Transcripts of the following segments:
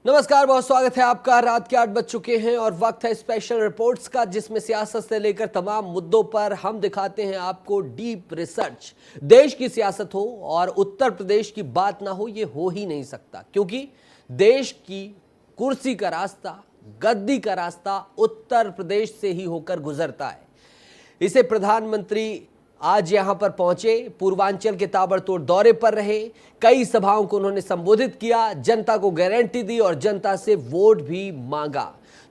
नमस्कार, बहुत स्वागत है आपका। रात के 8 बज चुके हैं और वक्त है स्पेशल रिपोर्ट्स का, जिसमें सियासत से लेकर तमाम मुद्दों पर हम दिखाते हैं आपको डीप रिसर्च। देश की सियासत हो और उत्तर प्रदेश की बात ना हो, ये हो ही नहीं सकता, क्योंकि देश की कुर्सी का रास्ता, गद्दी का रास्ता उत्तर प्रदेश से ही होकर गुजरता है। इसे प्रधानमंत्री आज यहां पर पहुंचे, पूर्वांचल के ताबड़तोड़ दौरे पर रहे, कई सभाओं को उन्होंने संबोधित किया, जनता को गारंटी दी और जनता से वोट भी मांगा।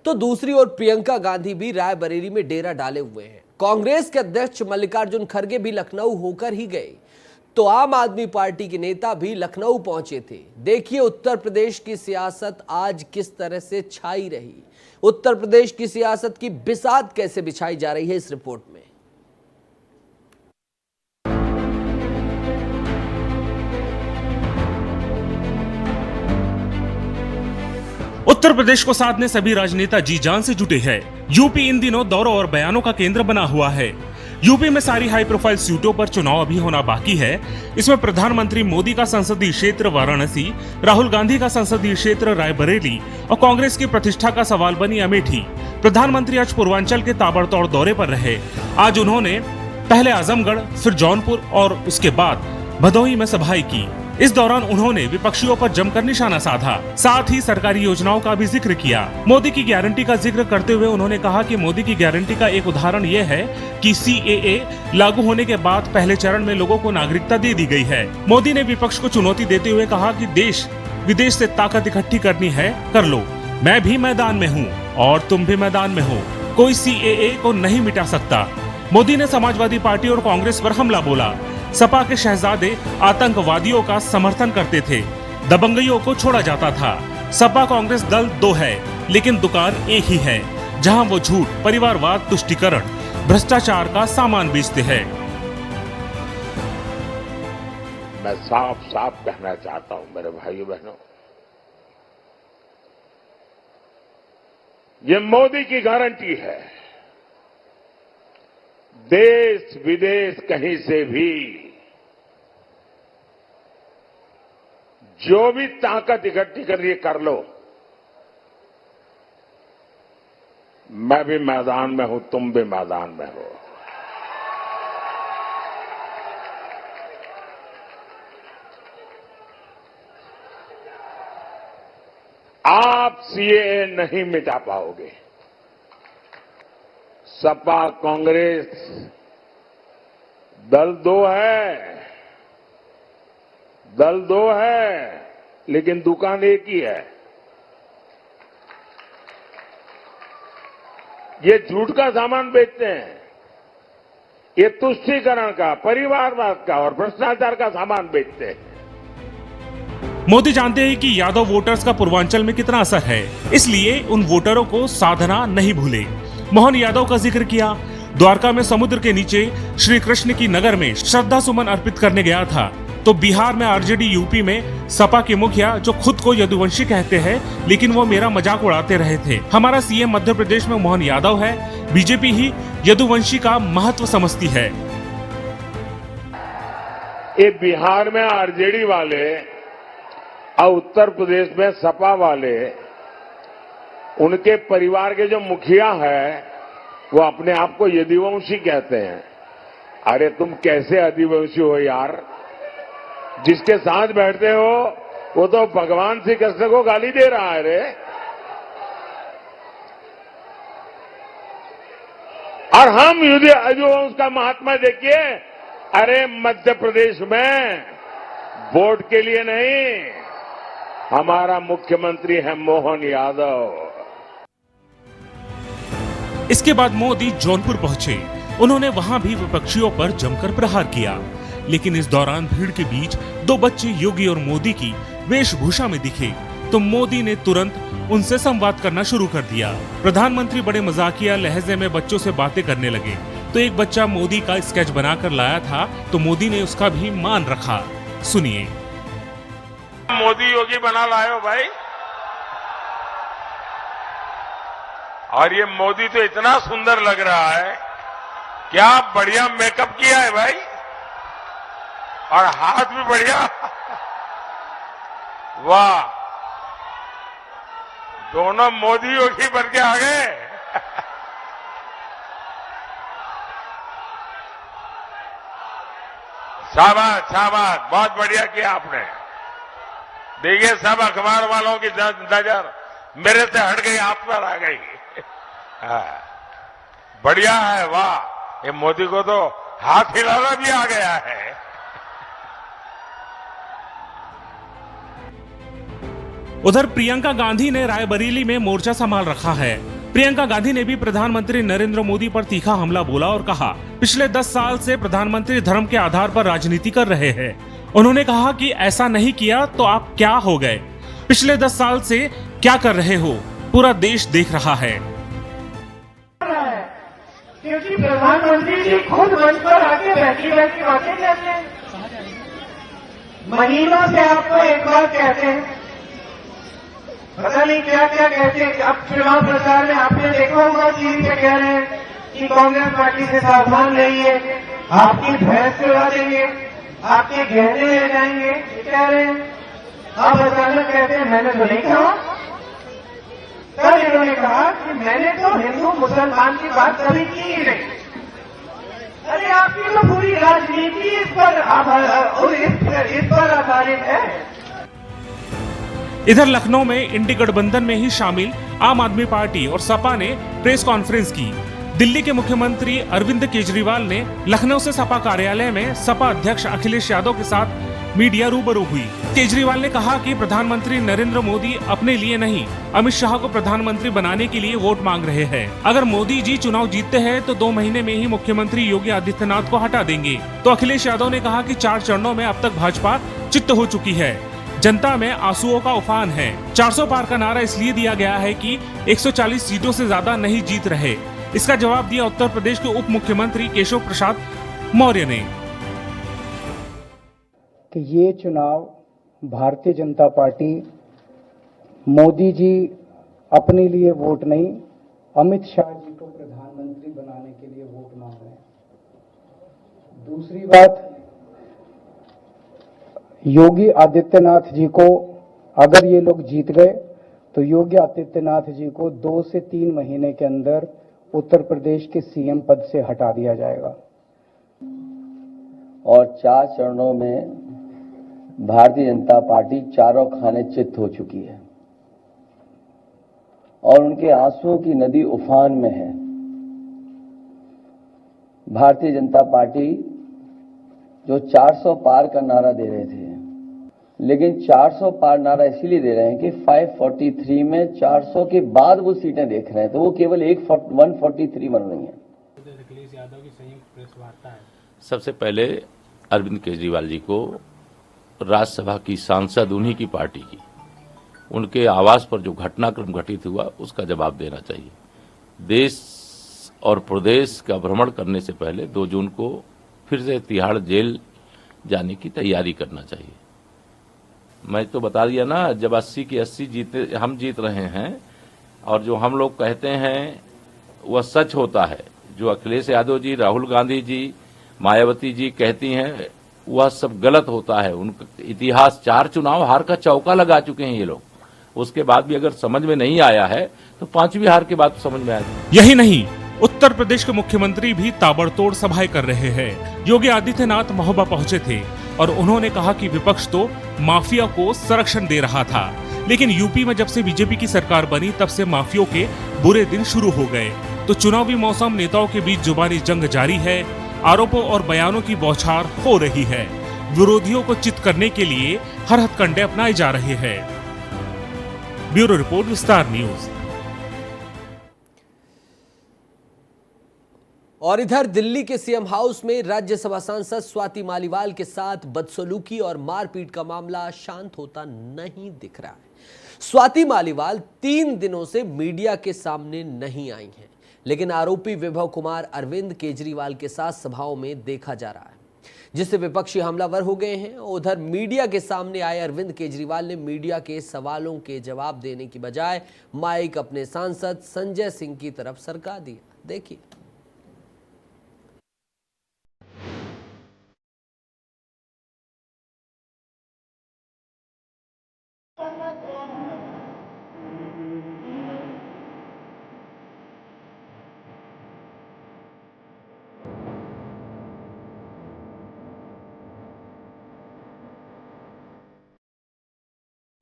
तो दूसरी ओर प्रियंका गांधी भी रायबरेली में डेरा डाले हुए हैं। कांग्रेस के अध्यक्ष मल्लिकार्जुन खड़गे भी लखनऊ होकर ही गए, तो आम आदमी पार्टी के नेता भी लखनऊ पहुंचे थे। देखिए उत्तर प्रदेश की सियासत आज किस तरह से छाई रही, उत्तर प्रदेश की सियासत की बिसात कैसे बिछाई जा रही है इस रिपोर्ट में। उत्तर प्रदेश को साधने सभी राजनेता जी जान से जुटे हैं। यूपी इन दिनों दौरों और बयानों का केंद्र बना हुआ है। यूपी में सारी हाई प्रोफाइल सीटों पर चुनाव अभी होना बाकी है। इसमें प्रधानमंत्री मोदी का संसदीय क्षेत्र वाराणसी, राहुल गांधी का संसदीय क्षेत्र रायबरेली और कांग्रेस की प्रतिष्ठा का सवाल बनी अमेठी। प्रधानमंत्री आज पूर्वांचल के ताबड़तोड़ दौरे पर रहे। आज उन्होंने पहले आजमगढ़, फिर जौनपुर और उसके बाद भदोही में सभाएं की। इस दौरान उन्होंने विपक्षियों पर जमकर निशाना साधा, साथ ही सरकारी योजनाओं का भी जिक्र किया। मोदी की गारंटी का जिक्र करते हुए उन्होंने कहा कि मोदी की गारंटी का एक उदाहरण ये है कि सीएए लागू होने के बाद पहले चरण में लोगों को नागरिकता दे दी गई है। मोदी ने विपक्ष को चुनौती देते हुए कहा कि देश विदेश से ताकत इकट्ठी करनी है, कर लो। मैं भी मैदान में हूँ और तुम भी मैदान में हो, कोई सीएए को नहीं मिटा सकता। मोदी ने समाजवादी पार्टी और कांग्रेस पर हमला बोला। सपा के शहजादे आतंकवादियों का समर्थन करते थे, दबंगइयों को छोड़ा जाता था। सपा कांग्रेस दल दो है, लेकिन दुकान एक ही है, जहां वो झूठ, परिवारवाद, तुष्टीकरण, भ्रष्टाचार का सामान बेचते हैं। मैं साफ साफ कहना चाहता हूं मेरे भाइयों बहनों, ये मोदी की गारंटी है। देश विदेश कहीं से भी जो भी ताकत इकट्ठी करनी है कर लो। मैं भी मैदान में हूं, तुम भी मैदान में हो। आप सीएए नहीं मिटा पाओगे। सपा कांग्रेस दल दो है, लेकिन दुकान एक ही है। ये झूठ का सामान बेचते हैं, ये तुष्टीकरण का, परिवारवाद का और भ्रष्टाचार का सामान बेचते हैं। मोदी जानते हैं कि यादव वोटर्स का पूर्वांचल में कितना असर है, इसलिए उन वोटरों को साधना नहीं भूले। मोहन यादव का जिक्र किया। द्वारका में समुद्र के नीचे श्री कृष्ण की नगर में श्रद्धा सुमन अर्पित करने गया था। तो बिहार में आरजेडी, यूपी में सपा के मुखिया, जो खुद को यदुवंशी कहते हैं, लेकिन वो मेरा मजाक उड़ाते रहे थे। हमारा सीएम मध्य प्रदेश में मोहन यादव है। बीजेपी ही यदुवंशी का महत्व समझती है। ये बिहार में आरजेडी वाले और उत्तर प्रदेश में सपा वाले, उनके परिवार के जो मुखिया है वो अपने आप को यदुवंशी कहते हैं। अरे तुम कैसे आदिवंशी हो यार? जिसके साथ बैठते हो वो तो भगवान श्री कृष्ण को गाली दे रहा है रे। और हम यदुवंश का महात्मा देखिए। अरे मध्य प्रदेश में वोट के लिए नहीं, हमारा मुख्यमंत्री है मोहन यादव। इसके बाद मोदी जौनपुर पहुंचे। उन्होंने वहां भी विपक्षियों पर जमकर प्रहार किया, लेकिन इस दौरान भीड़ के बीच दो बच्चे योगी और मोदी की वेशभूषा में दिखे, तो मोदी ने तुरंत उनसे संवाद करना शुरू कर दिया। प्रधानमंत्री बड़े मजाकिया लहजे में बच्चों से बातें करने लगे। तो एक बच्चा मोदी का स्केच बनाकर लाया था, तो मोदी ने उसका भी मान रखा। सुनिए। मोदी योगी बना लाए हो भाई। और ये मोदी तो इतना सुंदर लग रहा है, क्या बढ़िया मेकअप किया है भाई, और हाथ भी बढ़िया। वाह, दोनों मोदी योगी बन के आ गए। शाबाश शाबाश, बहुत बढ़िया किया आपने। देखिए सब अखबार वालों की नजर मेरे से हट गई, आप पर आ गई। बढ़िया है, वाह। ये मोदी को तो हाथ हिलाना भी आ गया है। उधर प्रियंका गांधी ने रायबरेली में मोर्चा संभाल रखा है। प्रियंका गांधी ने भी प्रधानमंत्री नरेंद्र मोदी पर तीखा हमला बोला और कहा, पिछले 10 साल से प्रधानमंत्री धर्म के आधार पर राजनीति कर रहे हैं। उन्होंने कहा कि ऐसा नहीं किया तो आप क्या हो गए, पिछले 10 साल से क्या कर रहे हो, पूरा देश देख रहा है। क्योंकि प्रधानमंत्री जी खुद मंच पर आके बैठी बैठी बातें कहते हैं। महीनों से आपको एक बार कहते हैं, पता नहीं क्या क्या कहते हैं। अब चुनाव प्रचार में आपने देखा होगा, टीवी पे कह रहे हैं कि कांग्रेस पार्टी से सावधान रहिए, आपकी भैंस चुरा देंगे, आपके गहने ले जाएंगे, ये कह रहे हैं। आप अचानक कहते हैं मैंने तो नहीं कहा। कल इन्होंने कहा कि मैंने तो हिंदू मुसलमान की बात कभी की ही नहीं। अरे आपकी तो पूरी राजनीति इस पर आधारित है। इधर लखनऊ में इंडी गठबंधन में ही शामिल आम आदमी पार्टी और सपा ने प्रेस कॉन्फ्रेंस की। दिल्ली के मुख्यमंत्री अरविंद केजरीवाल ने लखनऊ से सपा कार्यालय में सपा अध्यक्ष अखिलेश यादव के साथ मीडिया रूबरू हुई। केजरीवाल ने कहा कि प्रधानमंत्री नरेंद्र मोदी अपने लिए नहीं, अमित शाह को प्रधानमंत्री बनाने के लिए वोट मांग रहे हैं। अगर मोदी जी चुनाव जीतते हैं तो 2 महीने में ही मुख्यमंत्री योगी आदित्यनाथ को हटा देंगे। तो अखिलेश यादव ने कहा कि 4 चरणों में अब तक भाजपा चित्त हो चुकी है, जनता में आंसुओं का उफान है। 400 पार का नारा इसलिए दिया गया है कि 140 सीटों से ज्यादा नहीं जीत रहे। इसका जवाब दिया उत्तर प्रदेश के उप मुख्यमंत्री केशव प्रसाद मौर्य ने कि ये चुनाव भारतीय जनता पार्टी मोदी जी अपने लिए वोट नहीं, अमित शाह जी को प्रधानमंत्री बनाने के लिए वोट मांग रहे हैं। दूसरी बात, योगी आदित्यनाथ जी को अगर ये लोग जीत गए तो योगी आदित्यनाथ जी को 2 से 3 महीने के अंदर उत्तर प्रदेश के सीएम पद से हटा दिया जाएगा। और 4 चरणों में भारतीय जनता पार्टी चारों खाने चित्त हो चुकी है और उनके आंसुओं की नदी उफान में है। भारतीय जनता पार्टी जो 400 पार का नारा दे रहे थे, लेकिन 400 पार नारा इसीलिए दे रहे हैं कि 543 में 400 के बाद वो सीटें देख रहे हैं, तो वो केवल 143 बन रही हैं। अखिलेश यादव की संयुक्त प्रेस वार्ता है। सबसे पहले अरविंद केजरीवाल जी को राज्यसभा की सांसद उन्हीं की पार्टी की, उनके आवास पर जो घटनाक्रम घटित हुआ उसका जवाब देना चाहिए। देश और प्रदेश का भ्रमण करने से पहले 2 जून को फिर से तिहाड़ जेल जाने की तैयारी करना चाहिए। मैं तो बता दिया ना, जब 80 की 80 हम जीत रहे हैं और जो हम लोग कहते हैं वह सच होता है। जो अखिलेश यादव जी, राहुल गांधी जी, मायावती जी कहती हैं वह सब गलत होता है। उनका इतिहास 4 चुनाव हार का चौका लगा चुके हैं ये लोग। उसके बाद भी अगर समझ में नहीं आया है तो 5वीं हार के बाद समझ में आएगा। यही नहीं, उत्तर प्रदेश के मुख्यमंत्री भी ताबड़तोड़ सभाएं कर रहे हैं। योगी आदित्यनाथ महोबा पहुंचे थे और उन्होंने कहा कि विपक्ष तो माफिया को संरक्षण दे रहा था, लेकिन यूपी में जब से बीजेपी की सरकार बनी तब से माफियों के बुरे दिन शुरू हो गए। तो चुनावी मौसम नेताओं के बीच जुबानी जंग जारी है, आरोपों और बयानों की बौछार हो रही है। विरोधियों को चित करने के लिए हर हथकंडे अपनाए जा रहे हैं। ब्यूरो रिपोर्ट, विस्तार न्यूज। और इधर दिल्ली के सीएम हाउस में राज्यसभा सांसद स्वाति मालीवाल के साथ बदसलूकी और मारपीट का मामला शांत होता नहीं दिख रहा है। स्वाति मालीवाल 3 दिनों से मीडिया के सामने नहीं आई हैं, लेकिन आरोपी विभव कुमार अरविंद केजरीवाल के साथ सभाओं में देखा जा रहा है, जिससे विपक्षी हमलावर हो गए हैं। उधर मीडिया के सामने आए अरविंद केजरीवाल ने मीडिया के सवालों के जवाब देने की बजाय माइक अपने सांसद संजय सिंह की तरफ सरका दिया। देखिए।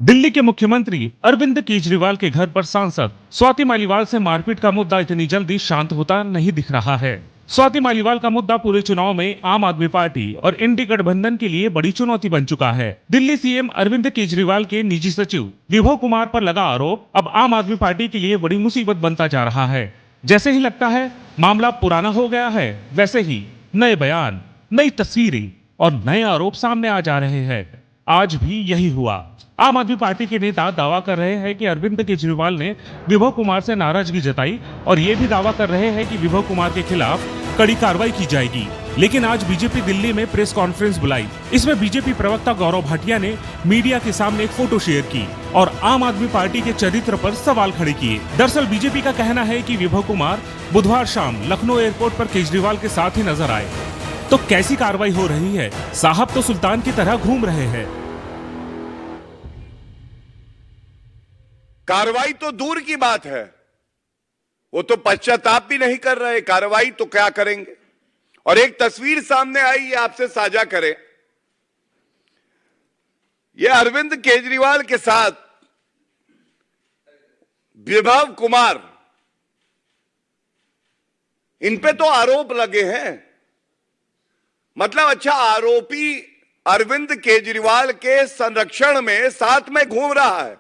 दिल्ली के मुख्यमंत्री अरविंद केजरीवाल के घर पर सांसद स्वाति मालीवाल से मारपीट का मुद्दा इतनी जल्दी शांत होता नहीं दिख रहा है। स्वाति मालीवाल का मुद्दा पूरे चुनाव में आम आदमी पार्टी और इंडी गठबंधन के लिए बड़ी चुनौती बन चुका है। दिल्ली सीएम अरविंद केजरीवाल के निजी सचिव विभव कुमार पर लगा आरोप अब आम आदमी पार्टी के लिए बड़ी मुसीबत बनता जा रहा है। जैसे ही लगता है मामला पुराना हो गया है, वैसे ही नए बयान, नई तस्वीरें और नए आरोप सामने आ जा रहे हैं। आज भी यही हुआ। आम आदमी पार्टी के नेता दावा कर रहे हैं कि अरविंद केजरीवाल ने विभव कुमार से नाराजगी जताई और ये भी दावा कर रहे हैं कि विभव कुमार के खिलाफ कड़ी कार्रवाई की जाएगी। लेकिन आज बीजेपी दिल्ली में प्रेस कॉन्फ्रेंस बुलाई। इसमें बीजेपी प्रवक्ता गौरव भाटिया ने मीडिया के सामने एक फोटो शेयर की और आम आदमी पार्टी के चरित्र पर सवाल खड़े किए। दरअसल बीजेपी का कहना है कि विभव कुमार बुधवार शाम लखनऊ एयरपोर्ट पर केजरीवाल के साथ ही नजर आए। तो कैसी कार्रवाई हो रही है? साहब तो सुल्तान की तरह घूम रहे हैं। कार्रवाई तो दूर की बात है, वो तो पश्चाताप भी नहीं कर रहे, कार्रवाई तो क्या करेंगे। और एक तस्वीर सामने आई, ये आपसे साझा करें। ये अरविंद केजरीवाल के साथ विभव कुमार, इन पे तो आरोप लगे हैं। मतलब अच्छा, आरोपी अरविंद केजरीवाल के संरक्षण में साथ में घूम रहा है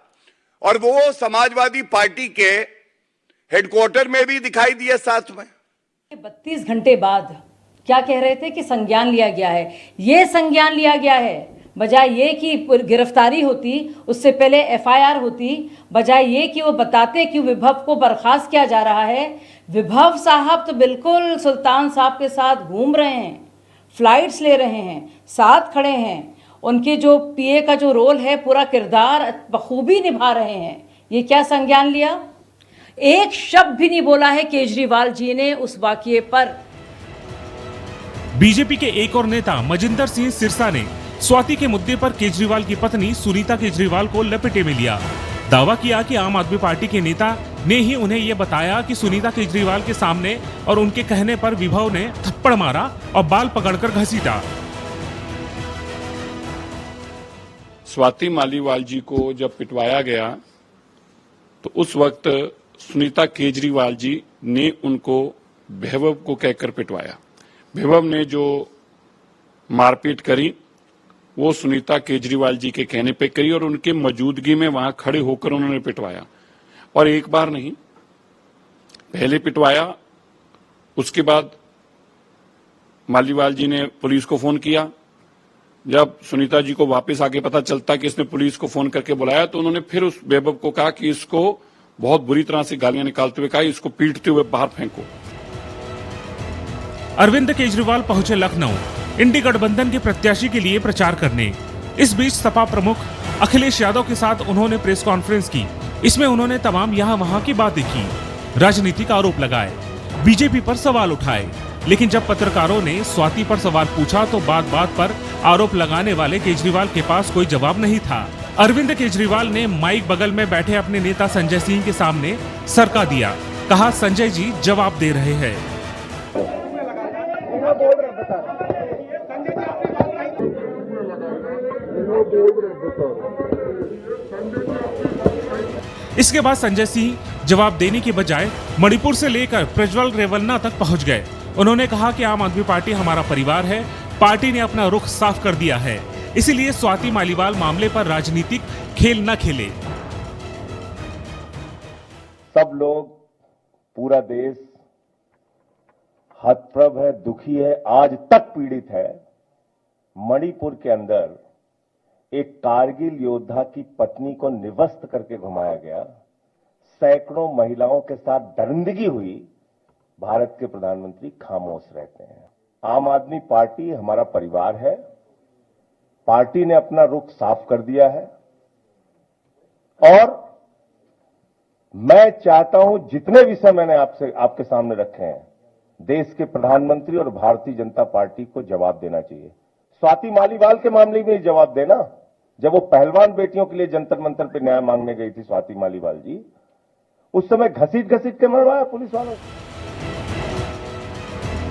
और वो समाजवादी पार्टी के हेडक्वार्टर में भी दिखाई दिया साथ में। 32 घंटे बाद क्या कह रहे थे कि संज्ञान लिया गया है। ये संज्ञान लिया गया है, बजाय ये कि गिरफ्तारी होती, उससे पहले एफआईआर होती, बजाय ये कि वो बताते कि विभव को बर्खास्त किया जा रहा है। विभव साहब तो बिल्कुल सुल्तान साहब के साथ घूम रहे हैं, फ्लाइट्स ले रहे हैं, साथ खड़े हैं। उनके जो पीए का जो रोल है, पूरा किरदार बखूबी निभा रहे हैं। ये क्या संज्ञान लिया? एक शब्द भी नहीं बोला है केजरीवाल जी ने उस वाकये पर। बीजेपी के एक और नेता मजिंदर सिंह सिरसा ने स्वाति के मुद्दे पर केजरीवाल की पत्नी सुनीता केजरीवाल को लपेटे में लिया। दावा किया कि आम आदमी पार्टी के नेता ने ही उन्हें यह बताया कि सुनीता केजरीवाल के सामने और उनके कहने पर विभव ने थप्पड़ मारा और बाल पकड़कर घसीटा। स्वाति मालीवाल जी को जब पिटवाया गया तो उस वक्त सुनीता केजरीवाल जी ने उनको विभव को कहकर पिटवाया। विभव ने जो मारपीट करी वो सुनीता केजरीवाल जी के कहने पे करी और उनके मौजूदगी में वहां खड़े होकर उन्होंने पिटवाया। और एक बार नहीं, पहले पिटवाया, उसके बाद मालीवाल जी ने पुलिस को फोन किया। जब सुनीता जी को वापस आके पता चलता कि इसने पुलिस को फोन करके बुलाया तो उन्होंने फिर उस वैभव को कहा कि इसको बहुत बुरी तरह से गालियां निकालते हुए कहा, इसको पीटते हुए बाहर फेंको। अरविंद केजरीवाल पहुंचे लखनऊ इंडी गठबंधन के प्रत्याशी के लिए प्रचार करने। इस बीच सपा प्रमुख अखिलेश यादव के साथ उन्होंने प्रेस कॉन्फ्रेंस की। इसमें उन्होंने तमाम यहाँ वहाँ की बातें की, राजनीतिक आरोप लगाए, बीजेपी पर सवाल उठाए। लेकिन जब पत्रकारों ने स्वाति पर सवाल पूछा तो बात बात पर आरोप लगाने वाले केजरीवाल के पास कोई जवाब नहीं था। अरविंद केजरीवाल ने माइक बगल में बैठे अपने नेता संजय सिंह के सामने सरका दिया। कहा, संजय जी जवाब दे रहे हैं। इसके बाद संजय सिंह जवाब देने के बजाय मणिपुर से लेकर प्रज्वल रेवन्ना तक पहुंच गए। उन्होंने कहा कि आम आदमी पार्टी हमारा परिवार है, पार्टी ने अपना रुख साफ कर दिया है, इसीलिए स्वाति मालीवाल मामले पर राजनीतिक खेल न खेले। सब लोग, पूरा देश हतप्रभ है, दुखी है, आज तक पीड़ित है। मणिपुर के अंदर एक कारगिल योद्धा की पत्नी को निवस्त करके घुमाया गया, सैकड़ों महिलाओं के साथ दरिंदगी हुई। भारत के प्रधानमंत्री खामोश रहते हैं। आम आदमी पार्टी हमारा परिवार है, पार्टी ने अपना रुख साफ कर दिया है और मैं चाहता हूं जितने विषय मैंने आपके सामने रखे हैं, देश के प्रधानमंत्री और भारतीय जनता पार्टी को जवाब देना चाहिए। स्वाति मालीवाल के मामले में जवाब देना, जब वो पहलवान बेटियों के लिए जंतर मंतर पे न्याय मांगने गई थी स्वाति मालीवाल जी, उस समय घसीट घसीट के मरवाया पुलिस वालों।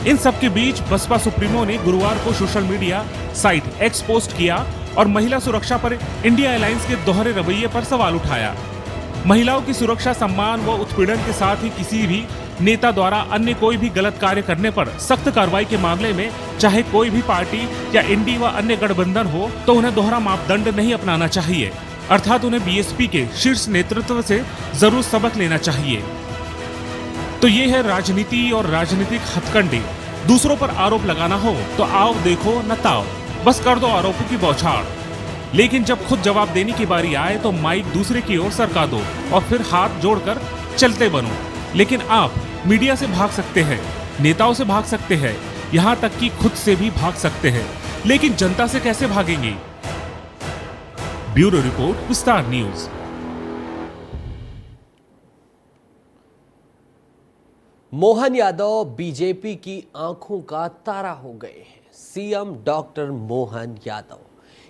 इन सब के बीच बसपा सुप्रीमो ने गुरुवार को social media site x post किया और महिला सुरक्षा पर इंडिया अलायंस के दोहरे रवैये पर सवाल उठाया। महिलाओं की सुरक्षा, सम्मान व उत्पीड़न के साथ ही किसी भी नेता द्वारा अन्य कोई भी गलत कार्य करने पर सख्त कार्रवाई के मामले में चाहे कोई भी पार्टी या इंडी व अन्य गठबंधन हो तो उन्हें दोहरा मापदंड नहीं अपनाना चाहिए, अर्थात उन्हें बीएसपी के शीर्ष नेतृत्व से जरूर सबक लेना चाहिए। तो ये है राजनीति और राजनीतिक हथकंडे। दूसरों पर आरोप लगाना हो तो आओ देखो न ताओ, बस कर दो आरोपों की बौछार। लेकिन जब खुद जवाब देने की बारी आए तो माइक दूसरे की ओर सरका दो और फिर हाथ जोड़कर चलते बनो। लेकिन आप मीडिया से भाग सकते हैं, नेताओं से भाग सकते हैं, यहाँ तक कि खुद से भी भाग सकते हैं, लेकिन जनता से कैसे भागेंगे? ब्यूरो रिपोर्ट, विस्तार न्यूज। मोहन यादव बीजेपी की आंखों का तारा हो गए हैं। सीएम डॉक्टर मोहन यादव,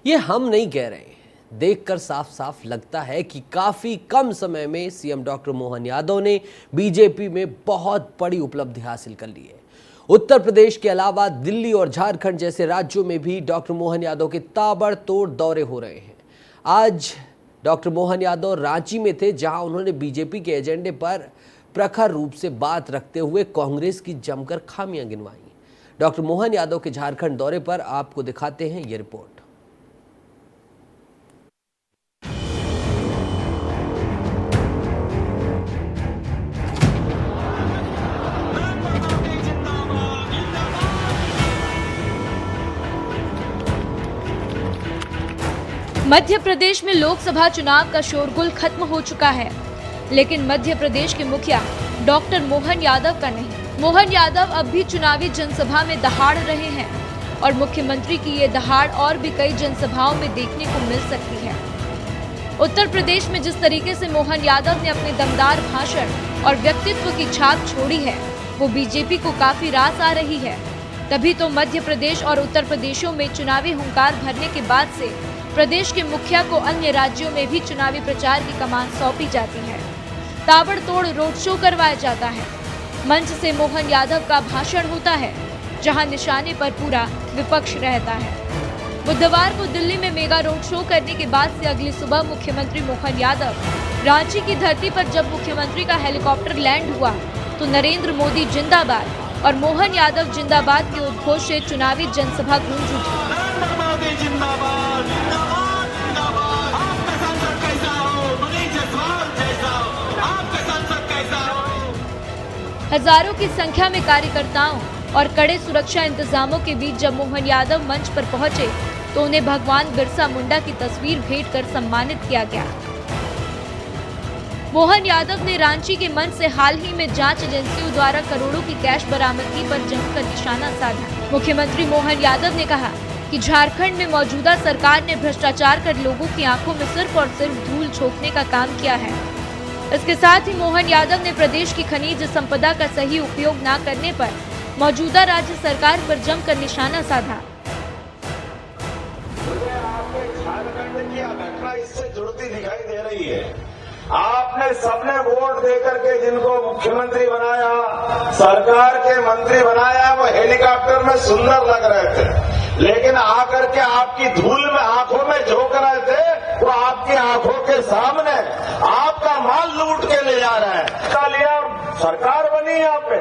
ये हम नहीं कह रहे हैं, देखकर साफ साफ लगता है कि काफी कम समय में सीएम डॉक्टर मोहन यादव ने बीजेपी में बहुत बड़ी उपलब्धि हासिल कर ली है। उत्तर प्रदेश के अलावा दिल्ली और झारखंड जैसे राज्यों में भी डॉक्टर मोहन यादव के ताबड़तोड़ दौरे हो रहे हैं। आज डॉक्टर मोहन यादव रांची में थे, जहां उन्होंने बीजेपी के एजेंडे पर प्रखर रूप से बात रखते हुए कांग्रेस की जमकर खामियां गिनवाई। डॉक्टर मोहन यादव के झारखंड दौरे पर आपको दिखाते हैं ये रिपोर्ट। मध्य प्रदेश में लोकसभा चुनाव का शोरगुल खत्म हो चुका है, लेकिन मध्य प्रदेश के मुखिया डॉक्टर मोहन यादव का नहीं। मोहन यादव अब भी चुनावी जनसभा में दहाड़ रहे हैं और मुख्यमंत्री की ये दहाड़ और भी कई जनसभाओं में देखने को मिल सकती है। उत्तर प्रदेश में जिस तरीके से मोहन यादव ने अपने दमदार भाषण और व्यक्तित्व की छाप छोड़ी है, वो बीजेपी को काफी रास आ रही है। तभी तो मध्य प्रदेश और उत्तर प्रदेशों में चुनावी हुंकार भरने के बाद से प्रदेश के मुखिया को अन्य राज्यों में भी चुनावी प्रचार की कमान सौंपी जाती है। ताबड़तोड़ रोड शो करवाया जाता है। मंच से मोहन यादव का भाषण होता है, जहां निशाने पर पूरा विपक्ष रहता है। बुधवार को दिल्ली में मेगा रोड शो करने के बाद से अगली सुबह मुख्यमंत्री मोहन यादव रांची की धरती पर जब मुख्यमंत्री का हेलीकॉप्टर लैंड हुआ तो नरेंद्र मोदी जिंदाबाद और मोहन यादव जिंदाबाद के उद्घोष से चुनावी जनसभा गूंज उठी। हजारों की संख्या में कार्यकर्ताओं और कड़े सुरक्षा इंतजामों के बीच जब मोहन यादव मंच पर पहुंचे तो उन्हें भगवान बिरसा मुंडा की तस्वीर भेंट कर सम्मानित किया गया। मोहन यादव ने रांची के मंच से हाल ही में जांच एजेंसियों द्वारा करोड़ों की कैश बरामदगी पर जमकर निशाना साधा। मुख्यमंत्री मोहन यादव ने कहा कि झारखंड में मौजूदा सरकार ने भ्रष्टाचार कर लोगों की आंखों में सिर्फ और सिर्फ धूल झोंकने का काम किया है। इसके साथ ही मोहन यादव ने प्रदेश की खनिज संपदा का सही उपयोग न करने पर मौजूदा राज्य सरकार पर जमकर निशाना साधा। मुझे आपके झारखंड की घटना इससे जुड़ती दिखाई दे रही है। आपने सबने वोट देकर के जिनको मुख्यमंत्री बनाया, सरकार के मंत्री बनाया, वो हेलीकॉप्टर में सुंदर लग रहे थे, लेकिन आकर के आपकी धूल में आंखों में झोंक रहे थे। वो आपकी आंखों के सामने आपका माल लूट के ले जा रहा है। लिया सरकार बनी यहाँ पे,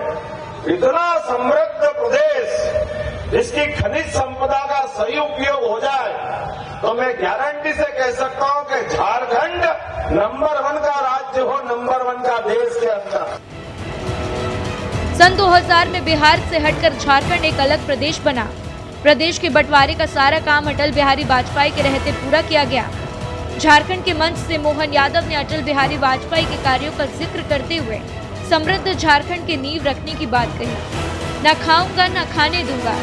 इतना समृद्ध प्रदेश जिसकी खनिज संपदा का सही उपयोग हो जाए तो मैं गारंटी से कह सकता हूँ कि झारखंड नंबर 1 का राज्य हो, नंबर 1 का देश के अंदर। सन 2000 में बिहार से हटकर झारखंड एक अलग प्रदेश बना। प्रदेश के बंटवारे का सारा काम अटल बिहारी वाजपेयी के रहते पूरा किया गया। झारखंड के मंच से मोहन यादव ने अटल बिहारी वाजपेयी के कार्यों का जिक्र करते हुए समृद्ध झारखंड की नींव रखने की बात कही। न खाऊंगा न खाने दूंगा,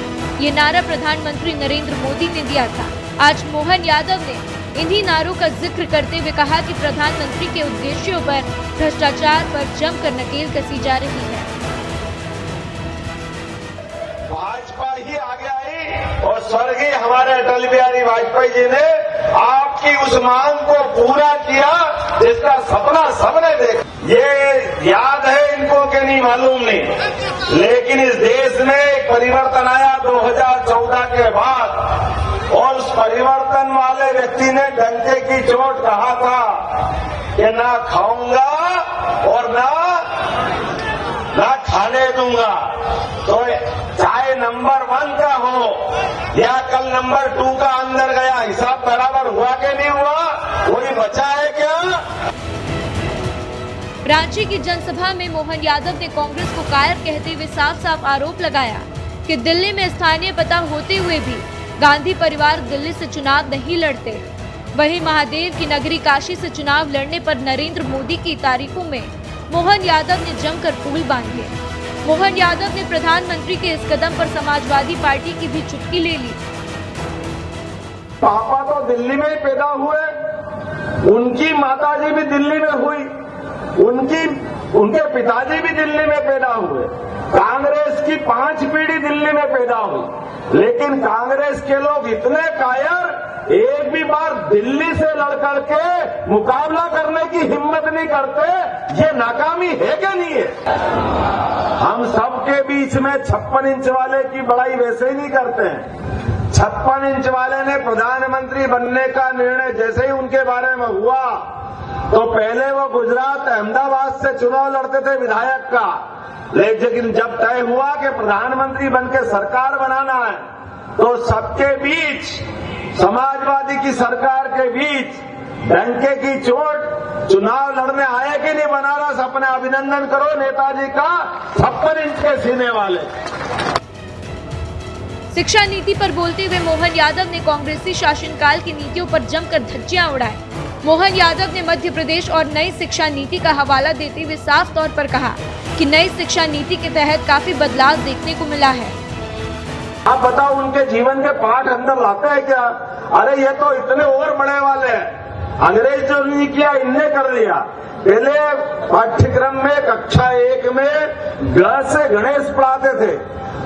ये नारा प्रधानमंत्री नरेंद्र मोदी ने दिया था। आज मोहन यादव ने इन्हीं नारों का जिक्र करते हुए कहा कि प्रधानमंत्री के उद्देश्यों पर, भ्रष्टाचार पर जमकर नकेल कसी जा रही है। भाजपा ही आगे आई और स्वर्गीय हमारे अटल बिहारी वाजपेयी जी ने आपकी उस मांग को पूरा किया जिसका सपना सबने देखा। ये याद है इनको कि नहीं मालूम नहीं, लेकिन इस देश में एक परिवर्तन आया 2014 के बाद और उस परिवर्तन वाले वाले व्यक्ति ने डंके की चोट कहा था कि ना खाऊंगा और ना खाने दूंगा, तो चाहे नंबर 1 का हो या कल नंबर 2 का अंदर गया, हिसाब बराबर हुआ कि नहीं हुआ? कोई बचा है क्या? रांची की जनसभा में मोहन यादव ने कांग्रेस को कायर कहते हुए साफ साफ आरोप लगाया कि दिल्ली में स्थानीय पता होते हुए भी गांधी परिवार दिल्ली से चुनाव नहीं लड़ते। वहीं महादेव की नगरी काशी से चुनाव लड़ने पर नरेंद्र मोदी की तारीफों में मोहन यादव ने जमकर पुल बांधे। मोहन यादव ने प्रधानमंत्री के इस कदम पर समाजवादी पार्टी की भी चुटकी ले ली। पापा तो दिल्ली में ही पैदा हुए, उनकी माताजी भी दिल्ली में हुई, उनके पिताजी भी दिल्ली में पैदा हुए, कांग्रेस की 5 पीढ़ी दिल्ली में पैदा हुई, लेकिन कांग्रेस के लोग इतने कायर, एक भी बार दिल्ली से लड़ करके मुकाबला करने की हिम्मत नहीं करते। ये नाकामी है क्या नहीं है? हम सबके बीच में 56 इंच वाले की बड़ाई वैसे ही नहीं करते हैं। 56 इंच वाले ने प्रधानमंत्री बनने का निर्णय जैसे ही उनके बारे में हुआ तो पहले वो गुजरात अहमदाबाद से चुनाव लड़ते थे विधायक का, लेकिन जब तय हुआ कि प्रधानमंत्री बनकर सरकार बनाना है तो सबके बीच, समाजवादी की सरकार के बीच डंके की चोट चुनाव लड़ने आए कि नहीं बनारस? अपने अभिनंदन करो नेताजी का, 56 इंच के सीने वाले। शिक्षा नीति पर बोलते हुए मोहन यादव ने कांग्रेसी शासनकाल की नीतियों पर जमकर धज्जियां उड़ाई। मोहन यादव ने मध्य प्रदेश और नई शिक्षा नीति का हवाला देते हुए साफ तौर पर कहा कि नई शिक्षा नीति के तहत काफी बदलाव देखने को मिला है। आप बताओ, उनके जीवन के पाठ अंदर लाते हैं क्या? अरे ये तो इतने और बड़े वाले हैं, अंग्रेज जो नहीं किया इनने कर लिया। पहले पाठ्यक्रम में कक्षा 1 में ग से गणेश पढ़ाते थे,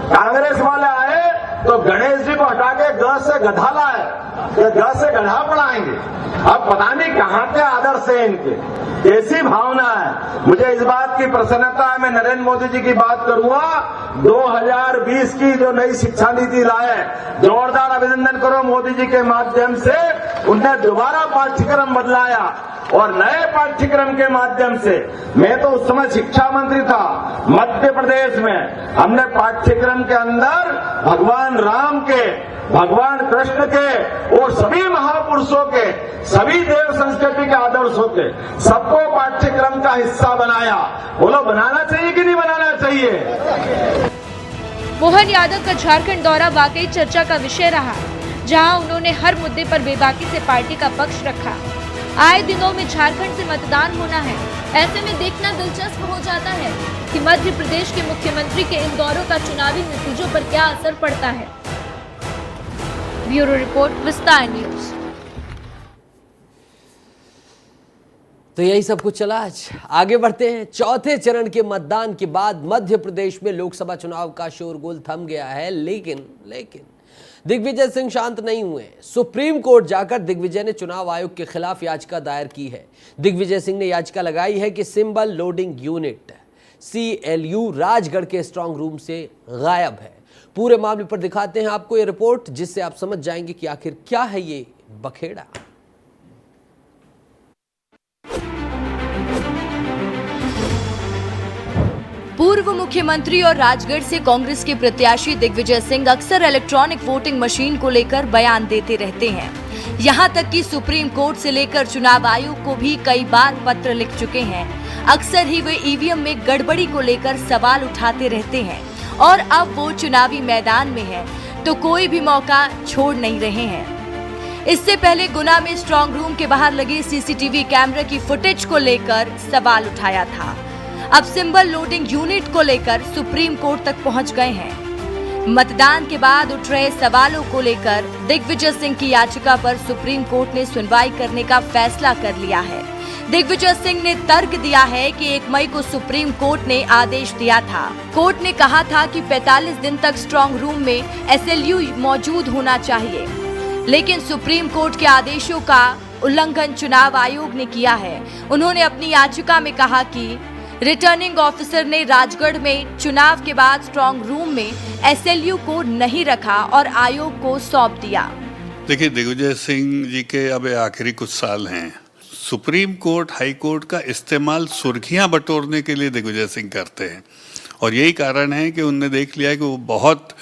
कांग्रेस वाले आए तो गणेश जी को हटा के ग से गधा लाए, तो ग से गधा पढ़ाएंगे। अब पता नहीं कहां के आदर्श है इनके, कैसी भावना है। मुझे इस बात की प्रसन्नता है, मैं नरेंद्र मोदी जी की बात करूंगा, 2020 की जो नई शिक्षा नीति लाए, जोरदार अभिनंदन करो मोदी जी के माध्यम से। उनने दोबारा पाठ्यक्रम बदलाया और नए पाठ्यक्रम के माध्यम से, मैं तो उस समय शिक्षा मंत्री था मध्य प्रदेश में, हमने पाठ्यक्रम के अंदर भगवान राम के, भगवान कृष्ण के और सभी महापुरुषों के, सभी देव संस्कृति के आदर्शों के सबको पाठ्यक्रम का हिस्सा बनाया। बोलो, बनाना चाहिए कि नहीं बनाना चाहिए? मोहन यादव का झारखंड दौरा वाकई चर्चा का विषय रहा, जहां उन्होंने हर मुद्दे पर बेबाकी से पार्टी का पक्ष रखा। आए दिनों में झारखंड से मतदान होना है, ऐसे में देखना दिलचस्प हो जाता है कि मध्य प्रदेश के मुख्यमंत्री के इन दौरों का चुनावी नतीजों पर क्या असर पड़ता है। ब्यूरो रिपोर्ट, विस्तार न्यूज। तो यही सब कुछ चला आज। आगे बढ़ते हैं। चौथे चरण के मतदान के बाद मध्य प्रदेश में लोकसभा चुनाव का शोरगुल थम गया है, लेकिन दिग्विजय सिंह शांत नहीं हुए। सुप्रीम कोर्ट जाकर दिग्विजय ने चुनाव आयोग के खिलाफ याचिका दायर की है। दिग्विजय सिंह ने याचिका लगाई है कि symbol loading unit CLU Rajgarh के स्ट्रांग रूम से गायब है। पूरे मामले पर दिखाते हैं आपको ये रिपोर्ट, जिससे आप समझ जाएंगे कि आखिर क्या है ये बखेड़ा। पूर्व मुख्यमंत्री और राजगढ़ से कांग्रेस के प्रत्याशी दिग्विजय सिंह अक्सर इलेक्ट्रॉनिक वोटिंग मशीन को लेकर बयान देते रहते हैं। यहां तक कि सुप्रीम कोर्ट से लेकर चुनाव आयोग को भी कई बार पत्र लिख चुके हैं। अक्सर ही वे ईवीएम में गड़बड़ी को लेकर सवाल उठाते रहते हैं और अब वो चुनावी मैदान में है तो कोई भी मौका छोड़ नहीं रहे हैं। इससे पहले गुना में स्ट्रांग रूम के बाहर लगे CCTV कैमरे की फुटेज को लेकर सवाल उठाया था। अब सिंबल लोडिंग यूनिट को लेकर सुप्रीम कोर्ट तक पहुंच गए हैं। मतदान के बाद उठ रहे सवालों को लेकर दिग्विजय सिंह की याचिका पर सुप्रीम कोर्ट ने सुनवाई करने का फैसला कर लिया है। दिग्विजय सिंह ने तर्क दिया है कि 1 मई को सुप्रीम कोर्ट ने आदेश दिया था। कोर्ट ने कहा था कि 45 दिन तक स्ट्रांग रूम में SLU मौजूद होना चाहिए, लेकिन सुप्रीम कोर्ट के आदेशों का उल्लंघन चुनाव आयोग ने किया है। उन्होंने अपनी याचिका में कहा कि रिटर्निंग ऑफिसर ने राजगढ़ में चुनाव के बाद स्ट्रांग रूम में SLU को नहीं रखा और आयोग को सौंप दिया। देखिए, दिग्विजय सिंह जी के अब आखिरी कुछ साल हैं। सुप्रीम कोर्ट, हाई कोर्ट का इस्तेमाल सुर्खियां बटोरने के लिए दिग्विजय सिंह करते हैं और यही कारण है कि उनने देख लिया कि वो बहुत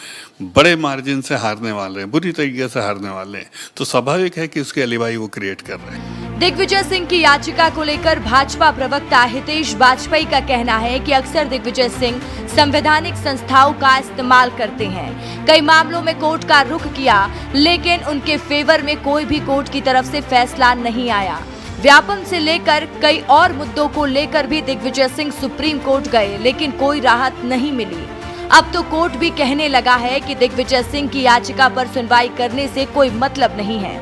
बड़े मार्जिन से हारने वाले हैं, बुरी तरीके से हारने वाले हैं, तो स्वाभाविक है कि उसके अलिबाई वो क्रिएट कर रहे हैं। दिग्विजय सिंह की याचिका को लेकर भाजपा प्रवक्ता हितेश वाजपेयी का कहना है कि अक्सर दिग्विजय सिंह संवैधानिक संस्थाओं का इस्तेमाल करते हैं। कई मामलों में कोर्ट का रुख किया, लेकिन उनके फेवर में कोई भी कोर्ट की तरफ से फैसला नहीं आया। व्यापम से लेकर कई और मुद्दों को लेकर भी दिग्विजय सिंह सुप्रीम कोर्ट गए, लेकिन कोई राहत नहीं मिली। अब तो कोर्ट भी कहने लगा है कि दिग्विजय सिंह की याचिका पर सुनवाई करने से कोई मतलब नहीं है।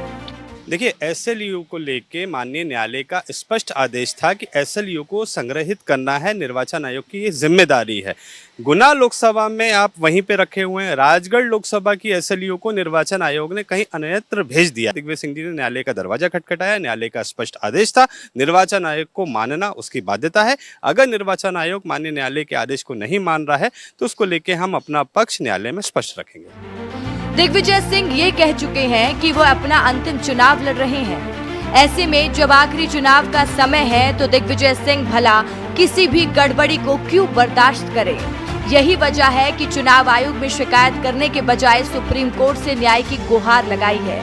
देखिए, एसएलयू को लेके माननीय न्यायालय का स्पष्ट आदेश था कि एसएलयू को संग्रहित करना है, निर्वाचन आयोग की ये जिम्मेदारी है। गुना लोकसभा में आप वहीं पे रखे हुए हैं, राजगढ़ लोकसभा की एसएलयू को निर्वाचन आयोग ने कहीं अन्यत्र भेज दिया। दिग्विजय सिंह जी ने न्यायालय का दरवाजा खटखटाया, न्यायालय का स्पष्ट आदेश था, निर्वाचन आयोग को मानना उसकी बाध्यता है। अगर निर्वाचन आयोग माननीय न्यायालय के आदेश को नहीं मान रहा है तो उसको लेके हम अपना पक्ष न्यायालय में स्पष्ट रखेंगे। दिग्विजय सिंह ये कह चुके हैं कि वो अपना अंतिम चुनाव लड़ रहे हैं। ऐसे में जब आखिरी चुनाव का समय है तो दिग्विजय सिंह भला किसी भी गड़बड़ी को क्यों बर्दाश्त करे। यही वजह है कि चुनाव आयोग में शिकायत करने के बजाय सुप्रीम कोर्ट से न्याय की गुहार लगाई है।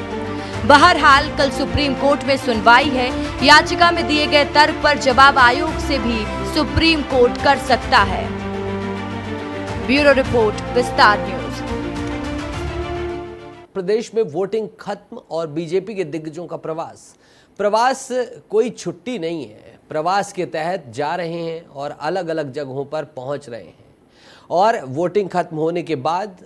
बहरहाल कल सुप्रीम कोर्ट में सुनवाई है। याचिका में दिए गए तर्क पर जवाब आयोग से भी सुप्रीम कोर्ट कर सकता है। ब्यूरो रिपोर्ट, विस्तार न्यूज। प्रदेश में वोटिंग खत्म और बीजेपी के दिग्गजों का प्रवास कोई छुट्टी नहीं है। प्रवास के तहत जा रहे हैं और अलग अलग जगहों पर पहुंच रहे हैं और वोटिंग खत्म होने के बाद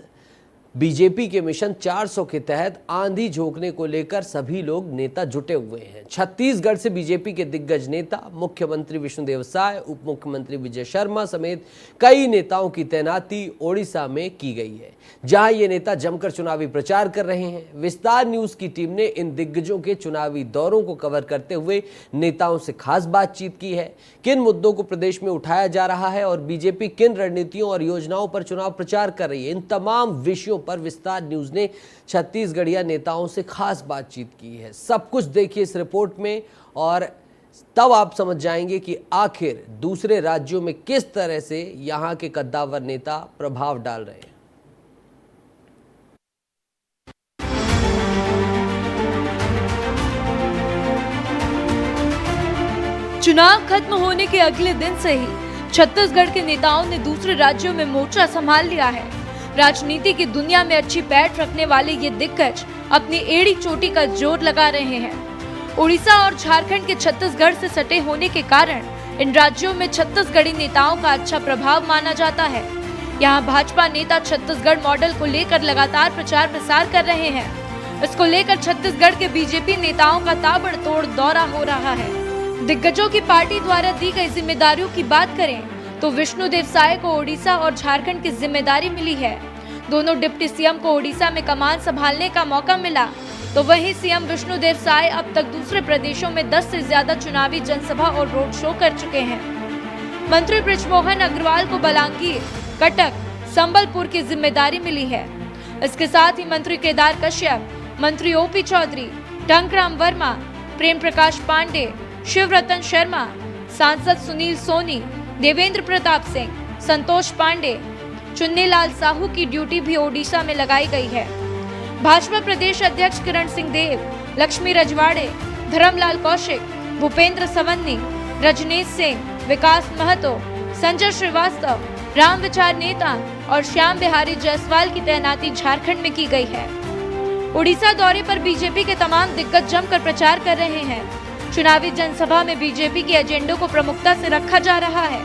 बीजेपी के मिशन 400 के तहत आंधी झोंकने को लेकर सभी लोग नेता जुटे हुए हैं। छत्तीसगढ़ से बीजेपी के दिग्गज नेता मुख्यमंत्री विष्णुदेव साय, उप मुख्यमंत्री विजय शर्मा समेत कई नेताओं की तैनाती ओडिशा में की गई है, जहां ये नेता जमकर चुनावी प्रचार कर रहे हैं। विस्तार न्यूज की टीम ने इन दिग्गजों के चुनावी दौरों को कवर करते हुए नेताओं से खास बातचीत की है। किन मुद्दों को प्रदेश में उठाया जा रहा है और बीजेपी किन रणनीतियों और योजनाओं पर चुनाव प्रचार कर रही है, इन तमाम विषयों पर विस्तार न्यूज ने छत्तीसगढ़िया नेताओं से खास बातचीत की है। सब कुछ देखिए इस रिपोर्ट में और तब आप समझ जाएंगे कि आखिर दूसरे राज्यों में किस तरह से यहां के कद्दावर नेता प्रभाव डाल रहे हैं। चुनाव खत्म होने के अगले दिन से ही छत्तीसगढ़ के नेताओं ने दूसरे राज्यों में मोर्चा संभाल लिया है। राजनीति की दुनिया में अच्छी पैठ रखने वाले ये दिग्गज अपनी एड़ी चोटी का जोर लगा रहे हैं। उड़ीसा और झारखंड के छत्तीसगढ़ से सटे होने के कारण इन राज्यों में छत्तीसगढ़ी नेताओं का अच्छा प्रभाव माना जाता है। यहाँ भाजपा नेता छत्तीसगढ़ मॉडल को लेकर लगातार प्रचार प्रसार कर रहे हैं। इसको लेकर छत्तीसगढ़ के बीजेपी नेताओं का ताबड़तोड़ दौरा हो रहा है। दिग्गजों की पार्टी द्वारा दी गई जिम्मेदारियों की बात करें तो विष्णुदेव साय को ओडिशा और झारखंड की जिम्मेदारी मिली है। दोनों डिप्टी सीएम को ओडिशा में कमान संभालने का मौका मिला, तो वहीं सीएम विष्णुदेव साय अब तक दूसरे प्रदेशों में 10 से ज्यादा चुनावी जनसभा और रोड शो कर चुके हैं। मंत्री बृजमोहन अग्रवाल को बलांगीर, कटक, संबलपुर की जिम्मेदारी मिली है। इसके साथ ही मंत्री केदार कश्यप, मंत्री ओपी चौधरी, टंकराम वर्मा, प्रेम प्रकाश पांडे, शिवरतन शर्मा, सांसद सुनील सोनी, देवेंद्र प्रताप सिंह, संतोष पांडे, चुन्नीलाल साहू की ड्यूटी भी ओडिशा में लगाई गई है। भाजपा प्रदेश अध्यक्ष किरण सिंह देव, लक्ष्मी रजवाड़े, धर्मलाल कौशिक, भूपेंद्र सवन्नी, रजनीश सिंह, विकास महतो, संजय श्रीवास्तव, राम विचार नेता और श्याम बिहारी जायसवाल की तैनाती झारखंड में की गई है। उड़ीसा दौरे पर बीजेपी के तमाम दिग्गज जमकर प्रचार कर रहे हैं। चुनावी जनसभा में बीजेपी के एजेंडों को प्रमुखता से रखा जा रहा है,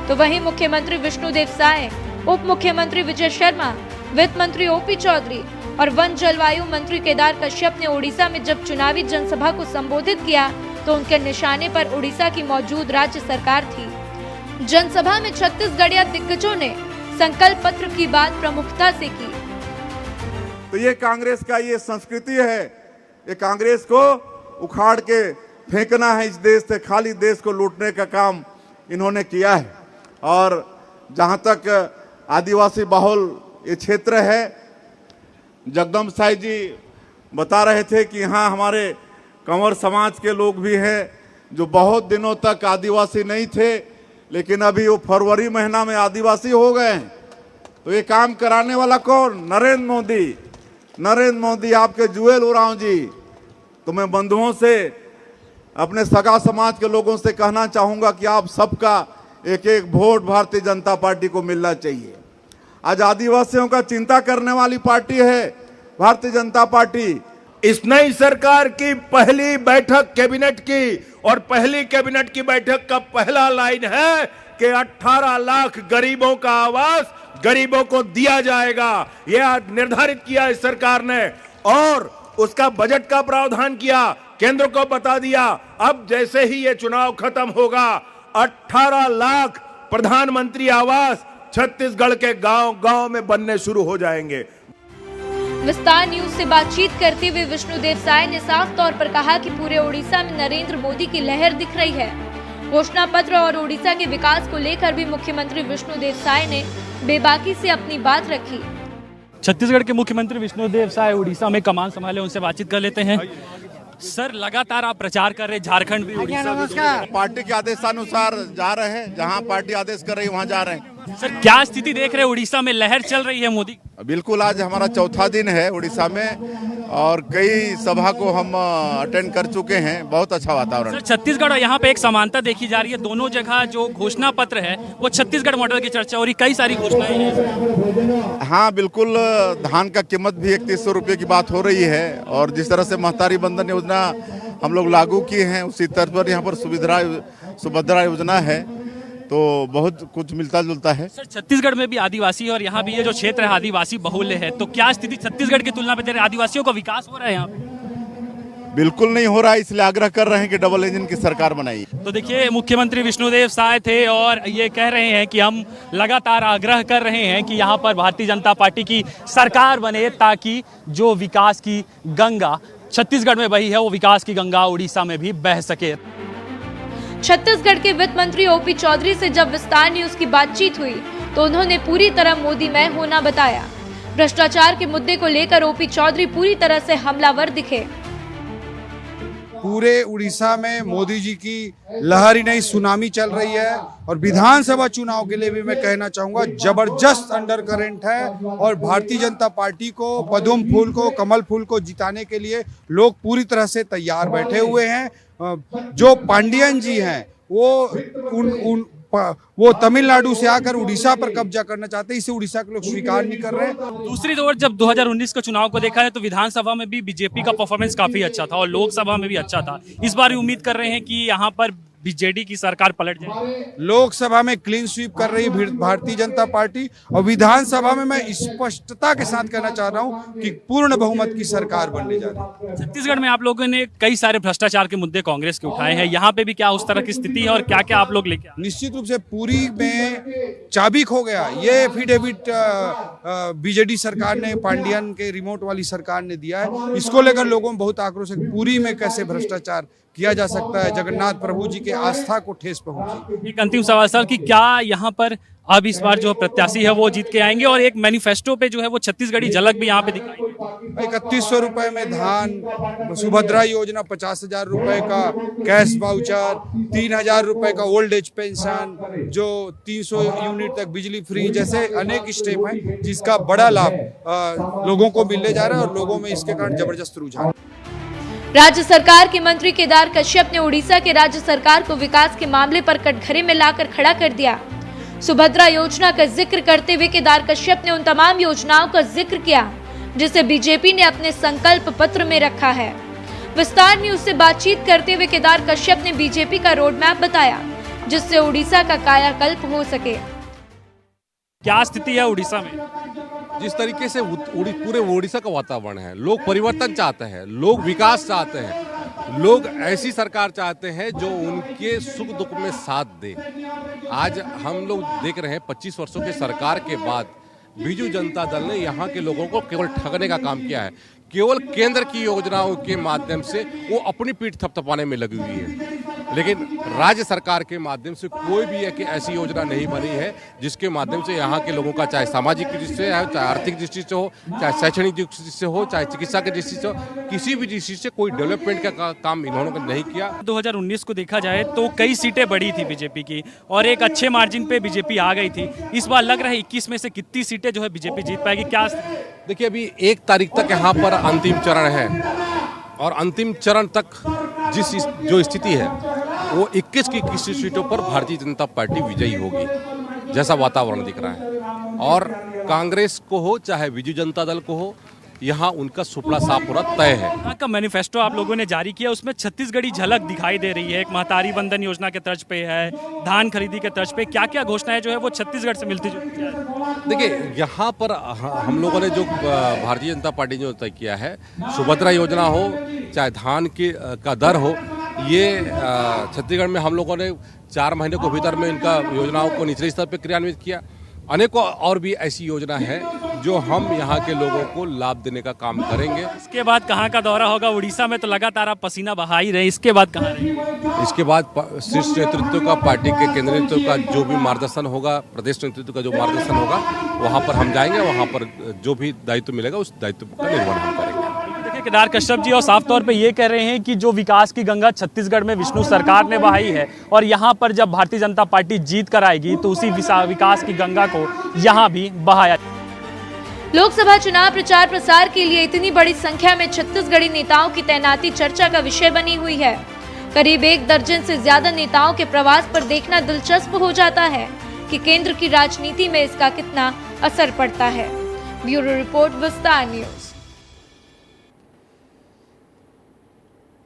तो वहीं मुख्यमंत्री विष्णुदेव साय, उप मुख्यमंत्री विजय शर्मा, वित्त मंत्री ओपी चौधरी और वन जलवायु मंत्री केदार कश्यप ने ओडिशा में जब चुनावी जनसभा को संबोधित किया तो उनके निशाने पर ओडिशा की मौजूद राज्य सरकार थी। जनसभा में छत्तीसगढ़िया दिग्गजों ने संकल्प पत्र की बात प्रमुखता से की। तो ये कांग्रेस का ये संस्कृति है, ये कांग्रेस को उखाड़ के फेंकना है इस देश से, खाली देश को लूटने का काम इन्होंने किया है। और जहां तक आदिवासी बहुल ये क्षेत्र है, जगदम्ब साई जी बता रहे थे कि यहाँ हमारे कंवर समाज के लोग भी हैं जो बहुत दिनों तक आदिवासी नहीं थे, लेकिन अभी वो फरवरी महीना में आदिवासी हो गए हैं। तो ये काम कराने वाला कौन? नरेंद्र मोदी। नरेंद्र मोदी, आपके जुएल उरांव जी। तो मैं बंधुओं से, अपने सगा समाज के लोगों से कहना चाहूंगा कि आप सबका एक एक वोट भारतीय जनता पार्टी को मिलना चाहिए। आज आदिवासियों का चिंता करने वाली पार्टी है भारतीय जनता पार्टी। इस नई सरकार की पहली बैठक कैबिनेट की, और पहली कैबिनेट की बैठक का पहला लाइन है कि 18 लाख गरीबों का आवास गरीबों को दिया जाएगा। यह निर्धारित किया इस सरकार ने, और उसका बजट का प्रावधान किया, केंद्र को बता दिया। अब जैसे ही ये चुनाव खत्म होगा, 18 लाख प्रधानमंत्री आवास छत्तीसगढ़ के गांव-गांव में बनने शुरू हो जाएंगे। विस्तार न्यूज से बातचीत करते हुए विष्णुदेव साय ने साफ तौर पर कहा कि पूरे ओडिशा में नरेंद्र मोदी की लहर दिख रही है। घोषणा पत्र और ओडिशा के विकास को लेकर भी मुख्यमंत्री विष्णुदेव साय ने बेबाकी से अपनी बात रखी। छत्तीसगढ़ के मुख्यमंत्री विष्णुदेव साय उड़ीसा में कमान संभाले, उनसे बातचीत कर लेते हैं। सर, लगातार आप प्रचार कर रहे हैं, झारखंड भी, उड़ीसा भी। पार्टी के आदेशानुसार जा रहे हैं, जहां पार्टी आदेश कर रही है वहां जा रहे हैं। सर, क्या स्थिति देख रहे हैं? उड़ीसा में लहर चल रही है मोदी। बिल्कुल, आज हमारा चौथा दिन है उड़ीसा में और कई सभा को हम अटेंड कर चुके हैं। बहुत अच्छा वातावरण। सर, छत्तीसगढ़ और यहाँ पे एक समानता देखी जा रही है, दोनों जगह जो घोषणा पत्र है वो छत्तीसगढ़ मॉडल की चर्चा हो रही, कई सारी घोषणाएं हैं। हाँ बिल्कुल, धान का कीमत भी 3100 रुपये की बात हो रही है, और जिस तरह से महतारी बंधन योजना हम लोग लागू किए हैं, उसी तर्ज पर यहाँ पर सुभद्रा योजना है, तो बहुत कुछ मिलता जुलता है। सर, छत्तीसगढ़ में भी आदिवासी और यहाँ भी ये जो क्षेत्र है आदिवासी बहुल्य है, तो क्या स्थिति छत्तीसगढ़ की तुलना में आदिवासियों का विकास हो रहा है यहाँ पे? बिल्कुल नहीं हो रहा है, इसलिए आग्रह कर रहे हैं कि डबल इंजन की सरकार बनाई। तो देखिए, मुख्यमंत्री विष्णुदेव साय थे और ये कह रहे हैं कि हम लगातार आग्रह कर रहे हैं कि यहाँ पर भारतीय जनता पार्टी की सरकार बने, ताकि जो विकास की गंगा छत्तीसगढ़ में बही है वो विकास की गंगा उड़ीसा में भी बह सके। छत्तीसगढ़ के वित्त मंत्री ओपी चौधरी से जब विस्तार न्यूज की बातचीत हुई तो उन्होंने पूरी तरह मोदीमय होना बताया। भ्रष्टाचार के मुद्दे को लेकर ओपी चौधरी पूरी तरह से हमलावर दिखे। पूरे उड़ीसा में मोदी जी की लहर ही नहीं, सुनामी चल रही है, और विधानसभा चुनाव के लिए भी मैं कहना चाहूंगा जबरदस्त अंडर करंट है, और भारतीय जनता पार्टी को, पद्म फूल को, कमल फूल को जिताने के लिए लोग पूरी तरह से तैयार बैठे हुए हैं। जो पांडियन जी हैं वो तमिलनाडु से आकर उड़ीसा पर कब्जा करना चाहते हैं, इसे उड़ीसा के लोग स्वीकार नहीं कर रहे हैं। दूसरी ओर जब 2019 के चुनाव को देखा है तो विधानसभा में भी बीजेपी का परफॉर्मेंस काफी अच्छा था और लोकसभा में भी अच्छा था। इस बार उम्मीद कर रहे हैं कि यहाँ पर बीजेडी की सरकार पलट जाए। लोकसभा में क्लीन स्वीप कर रही भारतीय जनता पार्टी, और विधानसभा में मैं स्पष्टता के साथ कहना चाह रहा हूं कि पूर्ण बहुमत की सरकार बनने जा रही है। छत्तीसगढ़ में आप लोगों ने कई सारे भ्रष्टाचार के मुद्दे कांग्रेस के उठाए हैं, यहाँ पे भी क्या उस तरह की स्थिति है और क्या क्या आप लोग लेके? निश्चित रूप से पूरी में चाबी खो गया। ये एफिडेविट बीजेडी सरकार ने, पांडियन के रिमोट वाली सरकार ने दिया है। इसको लेकर लोगों में बहुत आक्रोश है। पूरी में कैसे भ्रष्टाचार किया जा सकता है, जगन्नाथ प्रभु जी के आस्था को ठेस पहुंची। एक अंतिम सवाल सर, कि क्या यहाँ पर अब इस बार जो प्रत्याशी है वो जीत के आएंगे, और एक मैनिफेस्टो पे जो है वो छत्तीसगढ़ी झलक भी यहाँ पे दिखाएंगे? 3100 रुपए में धान, सुभद्रा योजना 50,000 रुपए का कैश वाउचर, 3,000 रुपए का ओल्ड एज पेंशन, जो 300 यूनिट तक बिजली फ्री, जैसे अनेक स्टेप हैं जिसका बड़ा लाभ लोगों को मिलने जा रहा है, और लोगों में इसके कारण जबरदस्त रुझान। राज्य सरकार के मंत्री केदार कश्यप ने उड़ीसा के राज्य सरकार को विकास के मामले पर कटघरे में लाकर खड़ा कर दिया। सुभद्रा योजना का जिक्र करते हुए केदार कश्यप ने उन तमाम योजनाओं का जिक्र किया जिसे बीजेपी ने अपने संकल्प पत्र में रखा है। विस्तार न्यूज से बातचीत करते हुए केदार कश्यप ने बीजेपी का रोड मैप बताया जिससे उड़ीसा का कायाकल्प हो सके। क्या स्थिति है उड़ीसा में? जिस तरीके से पूरे ओडिशा का वातावरण है, लोग परिवर्तन चाहते हैं, लोग विकास चाहते हैं, लोग ऐसी सरकार चाहते हैं जो उनके सुख दुख में साथ दे। आज हम लोग देख रहे हैं 25 वर्षों के सरकार के बाद बीजू जनता दल ने यहाँ के लोगों को केवल ठगने का काम किया है। केवल केंद्र की योजनाओं के माध्यम से वो अपनी पीठ थपथपाने में लगी हुई है। लेकिन राज्य सरकार के माध्यम से कोई भी एक ऐसी योजना नहीं बनी है जिसके माध्यम से यहाँ के लोगों का चाहे सामाजिक दृष्टि से हो, चाहे आर्थिक दृष्टि से हो, चाहे शैक्षणिक दृष्टि से हो, चाहे चिकित्सा की दृष्टि से हो, किसी भी दृष्टि से कोई डेवलपमेंट का काम इन्होंने नहीं किया। 2019 को देखा जाए तो कई सीटें बढ़ी थी बीजेपी की और एक अच्छे मार्जिन पे बीजेपी आ गई थी। इस बार लग रहा है 21 में से कितनी सीटें जो है बीजेपी जीत पाएगी? क्या देखिए, अभी 1 तारीख तक यहाँ पर अंतिम चरण है और अंतिम चरण तक जो स्थिति है वो 21 की 21 सीटों पर भारतीय जनता पार्टी विजयी होगी, जैसा वातावरण दिख रहा है। और कांग्रेस को हो चाहे बिजू जनता दल को हो, यहाँ उनका सुपड़ा साफ होना तय है। यहाँ का मैनिफेस्टो आप लोगों ने जारी किया, उसमें छत्तीसगढ़ी झलक दिखाई दे रही है। एक महतारी बंधन योजना के तर्ज पे है, धान खरीदी के तर्ज पे, क्या क्या घोषणाएं जो है वो छत्तीसगढ़ से मिलती जुलती है? देखिए, यहाँ पर हम लोगों ने जो भारतीय जनता पार्टी ने तय किया है, सुभद्रा योजना हो चाहे धान का दर हो, ये छत्तीसगढ़ में हम लोगों ने 4 महीने को भीतर में इनका योजनाओं को निचले स्तर पर क्रियान्वित किया। अनेकों और भी ऐसी योजना है जो हम यहाँ के लोगों को लाभ देने का काम करेंगे। इसके बाद कहाँ का दौरा होगा? उड़ीसा में तो लगातार आप पसीना बहा ही रहे, इसके बाद कहाँ रहेंगे? इसके बाद शीर्ष नेतृत्व का, पार्टी के केंद्रीय नेतृत्व का जो भी मार्गदर्शन होगा, प्रदेश नेतृत्व का जो मार्गदर्शन होगा, वहाँ पर हम जाएंगे। वहाँ पर जो भी दायित्व मिलेगा उस दायित्व का निर्वहन हम करेंगे। केदार कश्यप जी और साफ तौर पे ये कह रहे हैं कि जो विकास की गंगा छत्तीसगढ़ में विष्णु सरकार ने बहाई है और यहाँ पर जब भारतीय जनता पार्टी जीत कर आएगी तो उसी विकास की गंगा को यहाँ भी बहाया। लोकसभा चुनाव प्रचार प्रसार के लिए इतनी बड़ी संख्या में छत्तीसगढ़ी नेताओं की तैनाती चर्चा का विषय बनी हुई है। करीब 1 दर्जन से ज्यादा नेताओं के प्रवास पर देखना दिलचस्प हो जाता है कि केंद्र की राजनीति में इसका कितना असर पड़ता है। ब्यूरो रिपोर्ट, विस्तार न्यूज।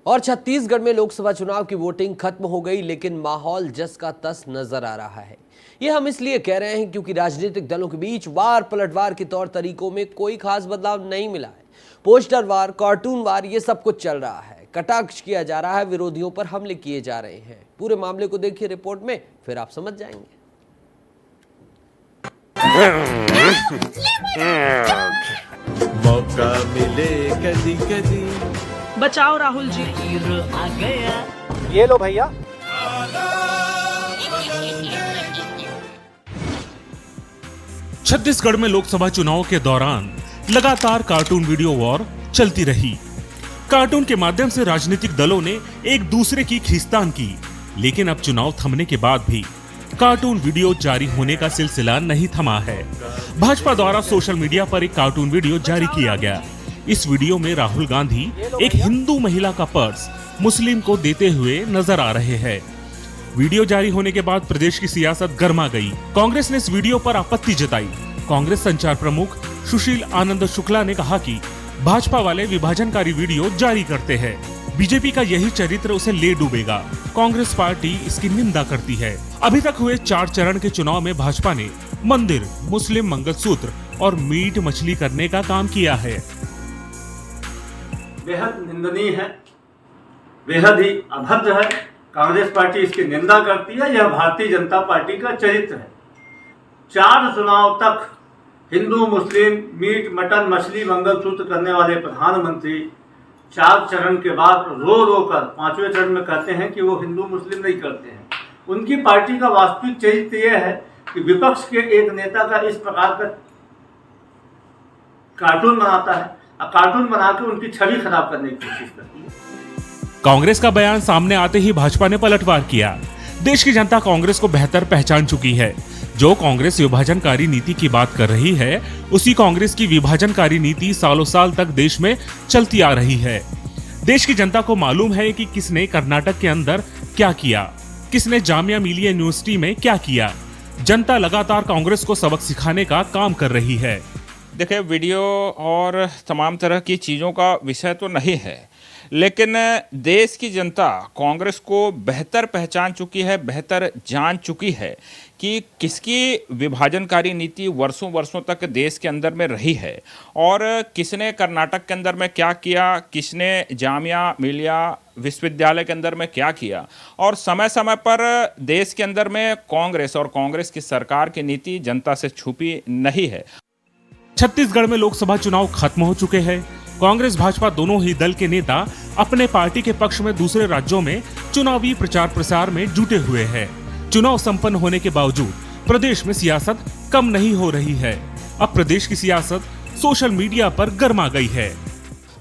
और छत्तीसगढ़ में लोकसभा चुनाव की वोटिंग खत्म हो गई, लेकिन माहौल जस का तस नजर आ रहा है। ये हम इसलिए कह रहे हैं क्योंकि राजनीतिक दलों के बीच वार पलटवार के तौर तरीकों में कोई खास बदलाव नहीं मिला है। पोस्टर वार, कार्टून वार, ये सब कुछ चल रहा है। कटाक्ष किया जा रहा है, विरोधियों पर हमले किए जा रहे हैं। पूरे मामले को देखिए रिपोर्ट में, फिर आप समझ जाएंगे। मौका मिले कदी कदी, बचाओ राहुल जी। आ गया, ये लो भैया। छत्तीसगढ़ में लोकसभा चुनाव के दौरान लगातार कार्टून वीडियो वॉर चलती रही। कार्टून के माध्यम से राजनीतिक दलों ने एक दूसरे की खींचतान की, लेकिन अब चुनाव थमने के बाद भी कार्टून वीडियो जारी होने का सिलसिला नहीं थमा है। भाजपा द्वारा सोशल मीडिया पर एक कार्टून वीडियो जारी किया गया। इस वीडियो में राहुल गांधी एक हिंदू महिला का पर्स मुस्लिम को देते हुए नजर आ रहे हैं। वीडियो जारी होने के बाद प्रदेश की सियासत गर्मा गई। कांग्रेस ने इस वीडियो पर आपत्ति जताई। कांग्रेस संचार प्रमुख सुशील आनंद शुक्ला ने कहा कि भाजपा वाले विभाजनकारी वीडियो जारी करते हैं। बीजेपी का यही चरित्र उसे ले डूबेगा। कांग्रेस पार्टी इसकी निंदा करती है। अभी तक हुए 4 चरण के चुनाव में भाजपा ने मंदिर, मुस्लिम मंगलसूत्र और मीट मछली करने का काम किया है। बेहद निंदनीय है, बेहद ही अभद्र है। कांग्रेस पार्टी इसकी निंदा करती है। यह भारतीय जनता पार्टी का चरित्र है। 4 चुनाव तक हिंदू मुस्लिम मीट मटन मछली मंगलसूत्र करने वाले प्रधानमंत्री 4 चरण के बाद रो रो कर 5वें चरण में कहते हैं कि वो हिंदू मुस्लिम नहीं करते हैं। उनकी पार्टी का वास्तविक चरित्र यह है कि विपक्ष के एक नेता का इस प्रकार का कार्टून बनाता है, कार्टून बना के उनकी छवि खराब करने की कोशिश करती है। कांग्रेस का बयान सामने आते ही भाजपा ने पलटवार किया। देश की जनता कांग्रेस को बेहतर पहचान चुकी है। जो कांग्रेस विभाजनकारी नीति की बात कर रही है, उसी कांग्रेस की विभाजनकारी नीति सालों साल तक देश में चलती आ रही है। देश की जनता को मालूम है कि किसने कर्नाटक के अंदर क्या किया, किसने जामिया मिलिया यूनिवर्सिटी में क्या किया। जनता लगातार कांग्रेस को सबक सिखाने का काम कर रही है। देखिए, वीडियो और तमाम तरह की चीज़ों का विषय तो नहीं है, लेकिन देश की जनता कांग्रेस को बेहतर पहचान चुकी है, बेहतर जान चुकी है कि किसकी विभाजनकारी नीति वर्षों वर्षों तक देश के अंदर में रही है और किसने कर्नाटक के अंदर में क्या किया, किसने जामिया मिलिया विश्वविद्यालय के अंदर में क्या किया। और समय समय पर देश के अंदर में कांग्रेस और कांग्रेस की सरकार की नीति जनता से छुपी नहीं है। छत्तीसगढ़ में लोकसभा चुनाव खत्म हो चुके हैं, कांग्रेस भाजपा दोनों ही दल के नेता अपने पार्टी के पक्ष में दूसरे राज्यों में चुनावी प्रचार प्रसार में जुटे हुए हैं। चुनाव संपन्न होने के बावजूद प्रदेश में सियासत कम नहीं हो रही है। अब प्रदेश की सियासत सोशल मीडिया पर गर्मा गई है।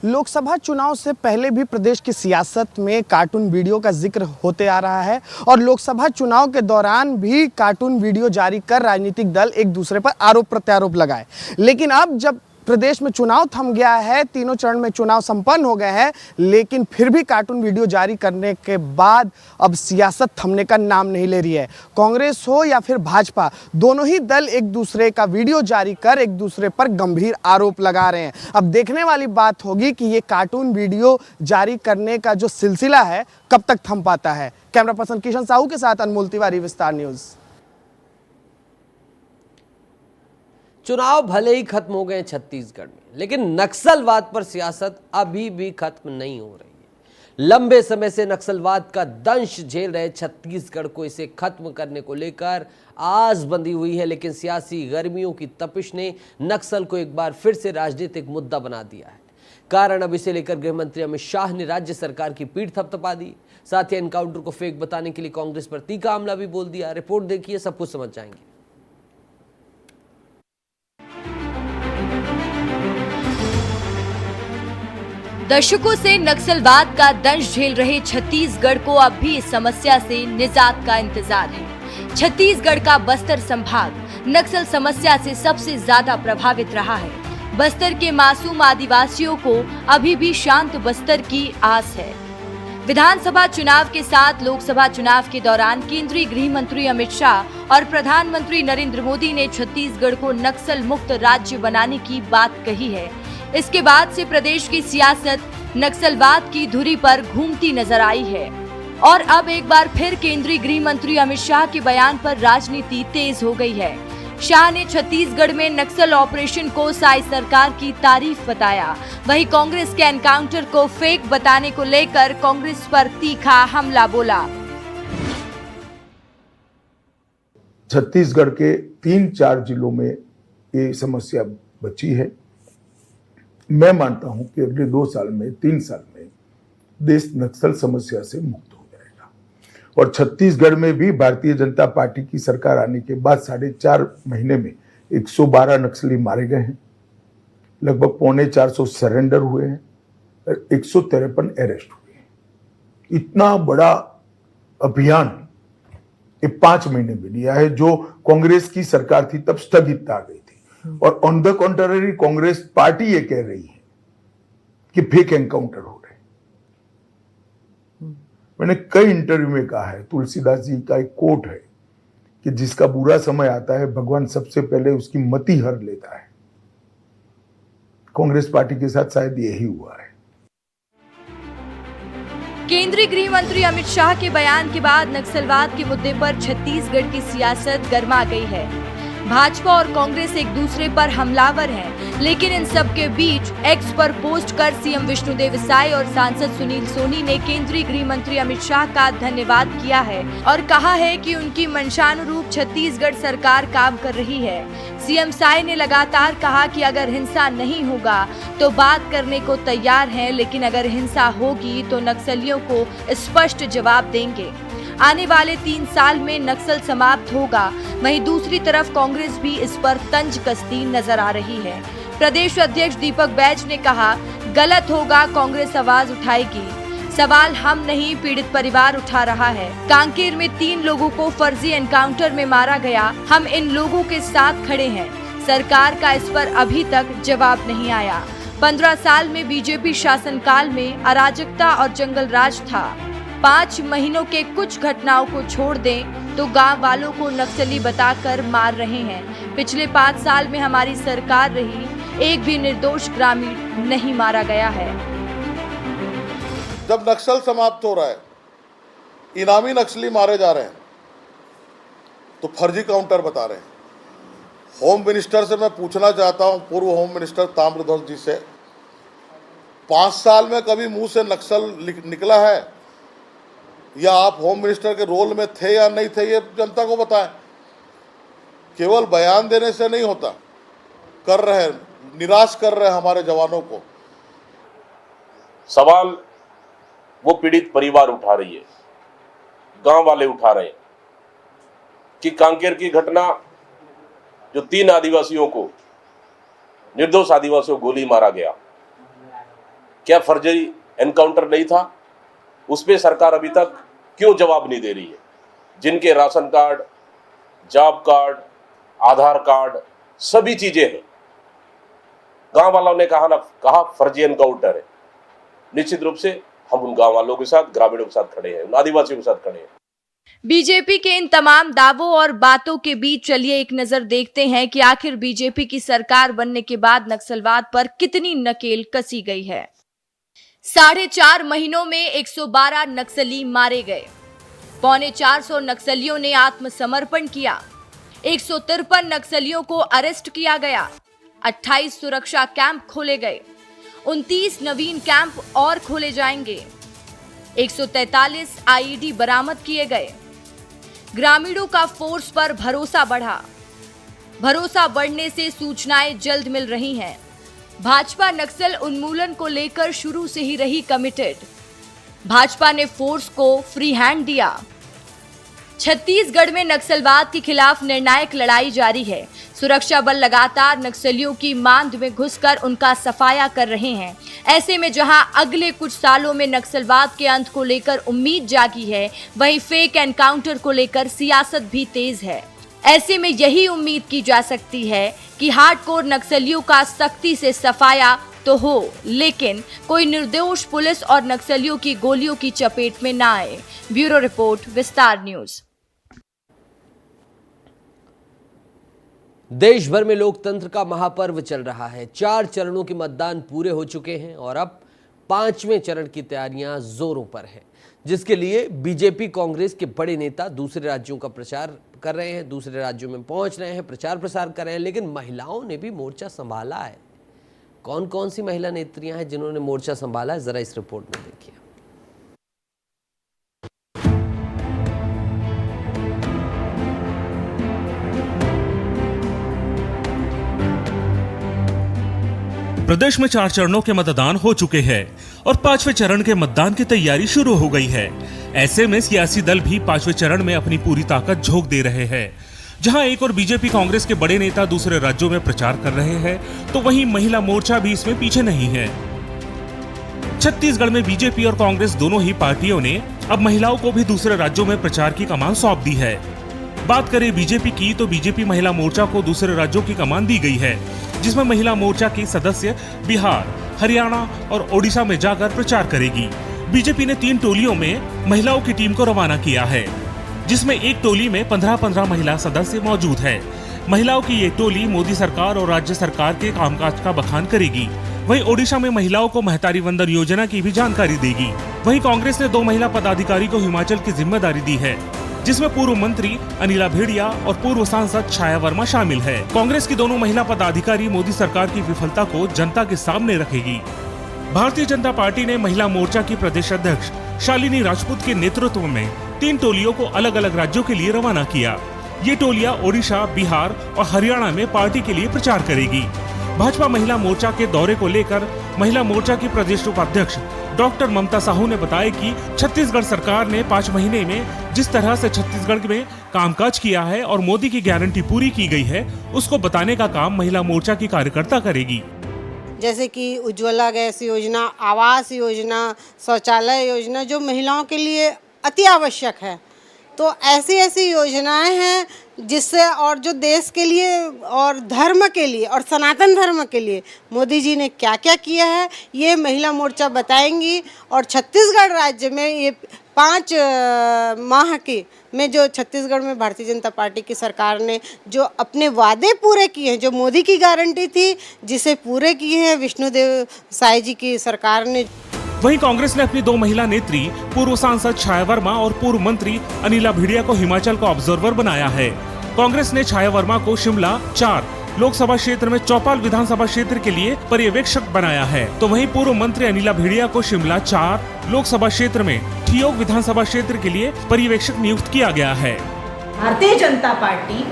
लोकसभा चुनाव से पहले भी प्रदेश की सियासत में कार्टून वीडियो का जिक्र होते आ रहा है और लोकसभा चुनाव के दौरान भी कार्टून वीडियो जारी कर राजनीतिक दल एक दूसरे पर आरोप प्रत्यारोप लगाए। लेकिन अब जब प्रदेश में चुनाव थम गया है, तीनों चरण में चुनाव संपन्न हो गए हैं, लेकिन फिर भी कार्टून वीडियो जारी करने के बाद अब सियासत थमने का नाम नहीं ले रही है। कांग्रेस हो या फिर भाजपा, दोनों ही दल एक दूसरे का वीडियो जारी कर एक दूसरे पर गंभीर आरोप लगा रहे हैं। अब देखने वाली बात होगी कि ये कार्टून वीडियो जारी करने का जो सिलसिला है कब तक थम पाता है। कैमरा पर्सन किशन साहू के साथ अनमोल तिवारी, विस्तार न्यूज। चुनाव भले ही खत्म हो गए छत्तीसगढ़ में, लेकिन नक्सलवाद पर सियासत अभी भी खत्म नहीं हो रही है। लंबे समय से नक्सलवाद का दंश झेल रहे छत्तीसगढ़ को इसे खत्म करने को लेकर आस बंधी हुई है, लेकिन सियासी गर्मियों की तपिश ने नक्सल को एक बार फिर से राजनीतिक मुद्दा बना दिया है। कारण अब इसे लेकर गृह मंत्री अमित शाह ने राज्य सरकार की पीठ थपथपा दी। साथ ही एनकाउंटर को फेक बताने के लिए कांग्रेस पर तीखा हमला भी बोल दिया। रिपोर्ट देखिए, सब कुछ समझ जाएंगे। दशकों से नक्सलवाद का दंश झेल रहे छत्तीसगढ़ को अब भी इस समस्या से निजात का इंतजार है। छत्तीसगढ़ का बस्तर संभाग नक्सल समस्या से सबसे ज्यादा प्रभावित रहा है। बस्तर के मासूम आदिवासियों को अभी भी शांत बस्तर की आस है। विधानसभा चुनाव के साथ लोकसभा चुनाव के दौरान केंद्रीय गृह मंत्री अमित शाह और प्रधानमंत्री नरेंद्र मोदी ने छत्तीसगढ़ को नक्सल मुक्त राज्य बनाने की बात कही है। इसके बाद से प्रदेश की सियासत नक्सलवाद की धुरी पर घूमती नजर आई है और अब एक बार फिर केंद्रीय गृह मंत्री अमित शाह के बयान पर राजनीति तेज हो गई है। शाह ने छत्तीसगढ़ में नक्सल ऑपरेशन को साई सरकार की तारीफ बताया। वहीं कांग्रेस के एनकाउंटर को फेक बताने को लेकर कांग्रेस पर तीखा हमला बोला। छत्तीसगढ़ के 3-4 जिलों में ये समस्या बची है। मैं मानता हूं कि अगले 2 साल में, 3 साल में देश नक्सल समस्या से मुक्त हो जाएगा और छत्तीसगढ़ में भी भारतीय जनता पार्टी की सरकार आने के बाद 4.5 महीने में 112 नक्सली मारे गए हैं, लगभग 450 सरेंडर हुए हैं और 153 अरेस्ट हुए हैं। इतना बड़ा अभियान ये 5 महीने में लिया है। जो कांग्रेस की सरकार थी तब स्थगित आ गई थी और on the contrary Congress party ये कह रही है कि फेक एनकाउंटर हो रहे। मैंने कई इंटरव्यू में कहा है, तुलसीदास जी का एक कोट है कि जिसका बुरा समय आता है भगवान सबसे पहले उसकी मति हर लेता है। कांग्रेस पार्टी के साथ शायद यही हुआ है। केंद्रीय गृह मंत्री अमित शाह के बयान के बाद नक्सलवाद के मुद्दे पर छत्तीसगढ़ की सियासत गर्मा गई है। भाजपा और कांग्रेस एक दूसरे पर हमलावर हैं, लेकिन इन सब के बीच एक्स पर पोस्ट कर सीएम विष्णुदेव साय और सांसद सुनील सोनी ने केंद्रीय गृह मंत्री अमित शाह का धन्यवाद किया है और कहा है कि उनकी मंशानुरूप छत्तीसगढ़ सरकार काम कर रही है। सीएम साय ने लगातार कहा कि अगर हिंसा नहीं होगा तो बात करने को तैयार हैं, लेकिन अगर हिंसा होगी तो नक्सलियों को स्पष्ट जवाब देंगे। आने वाले 3 साल में नक्सल समाप्त होगा। वहीं दूसरी तरफ कांग्रेस भी इस पर तंज कसती नजर आ रही है। प्रदेश अध्यक्ष दीपक बैज ने कहा, गलत होगा, कांग्रेस आवाज उठाएगी। सवाल हम नहीं, पीड़ित परिवार उठा रहा है। कांकेर में 3 लोगों को फर्जी एनकाउंटर में मारा गया। हम इन लोगों के साथ खड़े हैं। सरकार का इस पर अभी तक जवाब नहीं आया। 15 साल में बीजेपी शासनकाल में अराजकता और जंगल राज था। 5 महीनों के कुछ घटनाओं को छोड़ दें तो गांव वालों को नक्सली बताकर मार रहे हैं। पिछले 5 साल में हमारी सरकार रही, एक भी निर्दोष ग्रामीण नहीं मारा गया है। जब नक्सल समाप्त हो रहा है, इनामी नक्सली मारे जा रहे हैं तो फर्जी काउंटर बता रहे हैं। होम मिनिस्टर से मैं पूछना चाहता हूं, पूर्व होम मिनिस्टर ताम्रध्वज जी से, 5 साल में कभी मुंह से नक्सल निकला है या आप होम मिनिस्टर के रोल में थे या नहीं थे, ये जनता को बताएं। केवल बयान देने से नहीं होता। कर रहे हैं, निराश कर रहे हैं हमारे जवानों को। सवाल वो पीड़ित परिवार उठा रही है, गांव वाले उठा रहे हैं कि कांकेर की घटना जो 3 आदिवासियों को, निर्दोष आदिवासियों को गोली मारा गया, क्या फर्जी एनकाउंटर नहीं था? उस पर सरकार अभी तक क्यों जवाब नहीं दे रही है? जिनके राशन कार्ड, जॉब कार्ड, आधार कार्ड, सभी चीजें हैं, गांव वालों ने कहा फर्जी एनकाउंटर है। निश्चित रूप से हम उन गांव वालों के साथ, ग्रामीणों के साथ खड़े हैं, उन आदिवासियों के साथ खड़े हैं। बीजेपी के इन तमाम दावों और बातों के बीच चलिए एक नजर देखते हैं कि आखिर बीजेपी की सरकार बनने के बाद नक्सलवाद पर कितनी नकेल कसी गई है। 4.5 महीनों में 112 नक्सली मारे गए, 450 नक्सलियों ने आत्मसमर्पण किया, 153 नक्सलियों को अरेस्ट किया गया, 28 सुरक्षा कैंप खोले गए, 29 नवीन कैंप और खोले जाएंगे, 143 आईईडी बरामद किए गए। ग्रामीणों का फोर्स पर भरोसा बढ़ा, भरोसा बढ़ने से सूचनाएं जल्द मिल रही हैं। भाजपा नक्सल उन्मूलन को लेकर शुरू से ही रही कमिटेड, भाजपा ने फोर्स को फ्री हैंड दिया। छत्तीसगढ़ में नक्सलवाद के खिलाफ निर्णायक लड़ाई जारी है। सुरक्षा बल लगातार नक्सलियों की मांद में घुसकर उनका सफाया कर रहे हैं। ऐसे में जहां अगले कुछ सालों में नक्सलवाद के अंत को लेकर उम्मीद जागी है, वहीं फेक एनकाउंटर को लेकर सियासत भी तेज है। ऐसे में यही उम्मीद की जा सकती है कि हार्डकोर नक्सलियों का सख्ती से सफाया तो हो, लेकिन कोई निर्दोष पुलिस और नक्सलियों की गोलियों की चपेट में ना आए। ब्यूरो रिपोर्ट, विस्तार न्यूज। देश भर में लोकतंत्र का महापर्व चल रहा है। 4 चरणों के मतदान पूरे हो चुके हैं और अब 5वें चरण की तैयारियां जोरों पर है, जिसके लिए बीजेपी कांग्रेस के बड़े नेता दूसरे राज्यों का प्रचार कर रहे हैं, दूसरे राज्यों में पहुंच रहे हैं, प्रचार प्रसार कर रहे हैं। लेकिन महिलाओं ने भी मोर्चा संभाला है। कौन कौन सी महिला नेत्रियां हैं जिन्होंने मोर्चा संभाला है, जरा इस रिपोर्ट में देखिए। प्रदेश में 4 चरणों के मतदान हो चुके हैं और 5वें चरण के मतदान की तैयारी शुरू हो गई है। ऐसे में सियासी दल भी 5वें चरण में अपनी पूरी ताकत झोंक दे रहे हैं। जहां एक और बीजेपी कांग्रेस के बड़े नेता दूसरे राज्यों में प्रचार कर रहे हैं, तो वहीं महिला मोर्चा भी इसमें पीछे नहीं है। छत्तीसगढ़ में बीजेपी और कांग्रेस दोनों ही पार्टियों ने अब महिलाओं को भी दूसरे राज्यों में प्रचार की कमान सौंप दी है। बात करें बीजेपी की, तो बीजेपी महिला मोर्चा को दूसरे राज्यों की कमान दी गई है, जिसमें महिला मोर्चा की सदस्य बिहार, हरियाणा और ओडिशा में जाकर प्रचार करेगी। बीजेपी ने 3 टोलियों में महिलाओं की टीम को रवाना किया है, जिसमें एक टोली में 15-15 महिला सदस्य मौजूद है। महिलाओं की ये टोली मोदी सरकार और राज्य सरकार के कामकाज का बखान करेगी। वहीं ओडिशा में महिलाओं को महतारी वंदन योजना की भी जानकारी देगी। वहीं कांग्रेस ने 2 महिला पदाधिकारी को हिमाचल की जिम्मेदारी दी है, जिसमें पूर्व मंत्री अनिला भेड़िया और पूर्व सांसद छाया वर्मा शामिल है। कांग्रेस की दोनों महिला पदाधिकारी मोदी सरकार की विफलता को जनता के सामने रखेगी। भारतीय जनता पार्टी ने महिला मोर्चा की प्रदेश अध्यक्ष शालिनी राजपूत के नेतृत्व में 3 टोलियों को अलग अलग राज्यों के लिए रवाना किया। ये टोलियां ओडिशा, बिहार और हरियाणा में पार्टी के लिए प्रचार करेगी। भाजपा महिला मोर्चा के दौरे को लेकर महिला मोर्चा की प्रदेश उपाध्यक्ष डॉक्टर ममता साहू ने बताया कि छत्तीसगढ़ सरकार ने 5 महीने में जिस तरह से छत्तीसगढ़ में कामकाज किया है और मोदी की गारंटी पूरी की गई है, उसको बताने का काम महिला मोर्चा की कार्यकर्ता करेगी। जैसे कि उज्ज्वला गैस योजना, आवास योजना, शौचालय योजना, जो महिलाओं के लिए अति आवश्यक है। तो ऐसी ऐसी योजनाएं हैं जिससे, और जो देश के लिए और धर्म के लिए और सनातन धर्म के लिए मोदी जी ने क्या क्या किया है, ये महिला मोर्चा बताएंगी। और छत्तीसगढ़ राज्य में ये 5 माह की में जो छत्तीसगढ़ में भारतीय जनता पार्टी की सरकार ने जो अपने वादे पूरे किए हैं, जो मोदी की गारंटी थी, जिसे पूरे किए हैं विष्णुदेव साय जी की सरकार ने। वहीं कांग्रेस ने अपनी 2 महिला नेत्री पूर्व सांसद छाया वर्मा और पूर्व मंत्री अनिला भेड़िया को हिमाचल का ऑब्जर्वर बनाया है। कांग्रेस ने छाया वर्मा को शिमला 4 लोकसभा क्षेत्र में चौपाल विधानसभा क्षेत्र के लिए पर्यवेक्षक बनाया है, तो वहीं पूर्व मंत्री अनिला भेड़िया को शिमला 4 लोकसभा क्षेत्र में ठियोग विधानसभा क्षेत्र के लिए पर्यवेक्षक नियुक्त किया गया है। भारतीय जनता पार्टी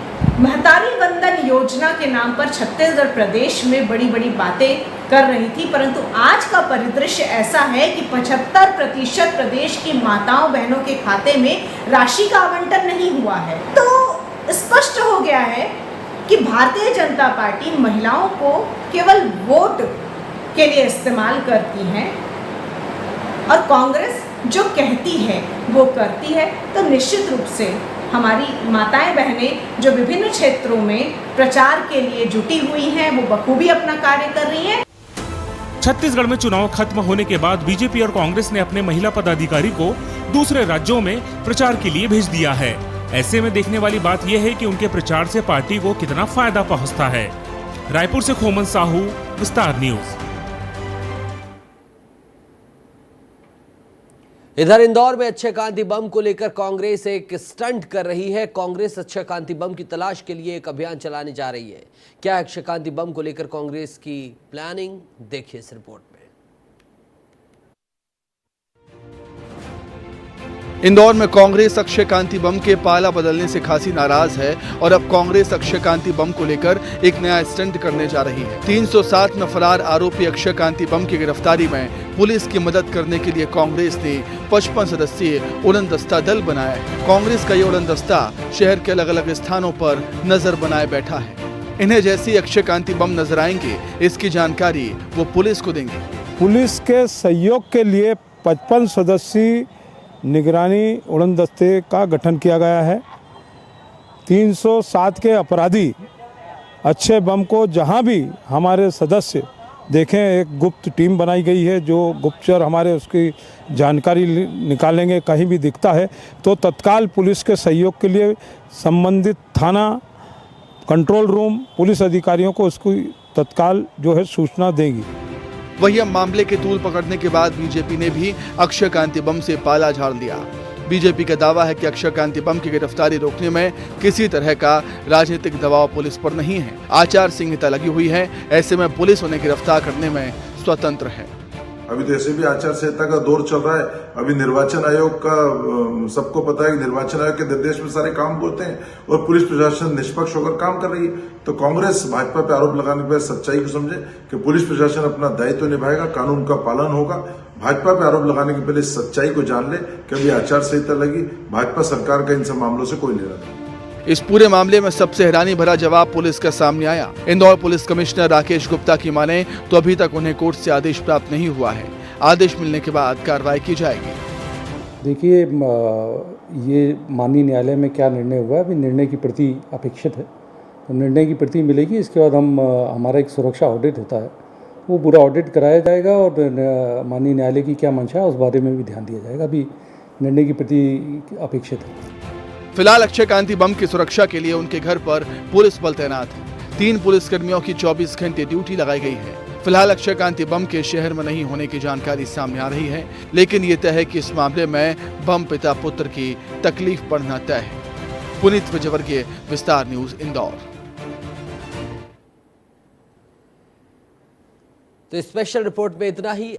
महतारी वंदन योजना के नाम पर छत्तीसगढ़ प्रदेश में बड़ी बड़ी बातें कर रही थी, परंतु आज का परिदृश्य ऐसा है कि 75% प्रदेश की माताओं बहनों के खाते में राशि का आवंटन नहीं हुआ है। तो स्पष्ट हो गया है कि भारतीय जनता पार्टी महिलाओं को केवल वोट के लिए इस्तेमाल करती है और कांग्रेस जो कहती है वो करती है। तो निश्चित रूप से हमारी माताएं बहनें जो विभिन्न क्षेत्रों में प्रचार के लिए जुटी हुई हैं, वो बखूबी अपना कार्य कर रही हैं। छत्तीसगढ़ में चुनाव खत्म होने के बाद बीजेपी और कांग्रेस ने अपने महिला पदाधिकारी को दूसरे राज्यों में प्रचार के लिए भेज दिया है। ऐसे में देखने वाली बात यह है कि उनके प्रचार से पार्टी को कितना फायदा पहुंचता है। रायपुर से खोमन साहू, विस्तार न्यूज। इधर इंदौर में अक्षय कांति बम को लेकर कांग्रेस एक स्टंट कर रही है। कांग्रेस अक्षय कांति बम की तलाश के लिए एक अभियान चलाने जा रही है। क्या अक्षय कांति बम को लेकर कांग्रेस की प्लानिंग, देखिए इस रिपोर्ट में। इंदौर में कांग्रेस अक्षय कांति बम के पाला बदलने से खासी नाराज है और अब कांग्रेस अक्षय कांति बम को लेकर एक नया स्टंट करने जा रही है। 307 में फरार आरोपी अक्षय कांति बम की गिरफ्तारी में पुलिस की मदद करने के लिए कांग्रेस ने 55 सदस्यीय उड़न दस्ता दल बनाया है। कांग्रेस का ये उड़न दस्ता शहर के अलग अलग स्थानों पर नजर बनाए बैठा है। इन्हें जैसे ही अक्षय कांति बम नजर आएंगे, इसकी जानकारी वो पुलिस को देंगे। पुलिस के सहयोग के लिए 55 सदस्यीय निगरानी उड़न दस्ते का गठन किया गया है। 307 के अपराधी अक्षय बम को जहां भी हमारे सदस्य देखें, एक गुप्त टीम बनाई गई है जो गुप्तचर हमारे उसकी जानकारी निकालेंगे। कहीं भी दिखता है तो तत्काल पुलिस के सहयोग के लिए संबंधित थाना, कंट्रोल रूम, पुलिस अधिकारियों को उसकी तत्काल जो है सूचना देंगी। वही अब मामले के तूल पकड़ने के बाद बीजेपी ने भी अक्षय कांति बम से पाला झाड़ लिया। बीजेपी का दावा है कि अक्षय कांति बम की गिरफ्तारी रोकने में किसी तरह का राजनीतिक दबाव पुलिस पर नहीं है। आचार संहिता लगी हुई है, ऐसे में पुलिस उन्हें गिरफ्तार करने में स्वतंत्र है। अभी तो ऐसे भी आचार संहिता का दौर चल रहा है। अभी निर्वाचन आयोग का सबको पता है कि निर्वाचन आयोग के निर्देश में सारे काम होते हैं और पुलिस प्रशासन निष्पक्ष होकर काम कर रही है। तो कांग्रेस भाजपा पे आरोप लगाने पर सच्चाई को समझे कि पुलिस प्रशासन अपना दायित्व निभाएगा, कानून का पालन होगा। भाजपा पे आरोप लगाने के पहले सच्चाई को जान ले कि अभी आचार संहिता लगी, भाजपा सरकार का इन सब मामलों से कोई लेना नहीं। इस पूरे मामले में सबसे हैरानी भरा जवाब पुलिस का सामने आया। इंदौर पुलिस कमिश्नर राकेश गुप्ता की माने तो अभी तक उन्हें कोर्ट से आदेश प्राप्त नहीं हुआ है। आदेश मिलने के बाद कार्रवाई की जाएगी। देखिए, ये माननीय न्यायालय में क्या निर्णय हुआ है, अभी निर्णय की प्रति अपेक्षित है। तो निर्णय की प्रति मिलेगी, इसके बाद हमारा एक सुरक्षा ऑडिट होता है, वो पूरा ऑडिट कराया जाएगा और माननीय न्यायालय की क्या मंशा है उस बारे में भी ध्यान दिया जाएगा। अभी निर्णय की प्रति अपेक्षित है। फिलहाल अक्षय कांति बम की सुरक्षा के लिए उनके घर पर पुलिस बल तैनात है। 3 पुलिसकर्मियों की 24 घंटे ड्यूटी लगाई गई है। फिलहाल अक्षय कांति बम के शहर में नहीं होने की जानकारी सामने आ रही है, लेकिन ये तय है कि इस मामले में बम पिता पुत्र की तकलीफ बढ़ना तय है। पुनीत विजयवर्गीय, विस्तार न्यूज, इंदौर। तो स्पेशल रिपोर्ट में इतना ही।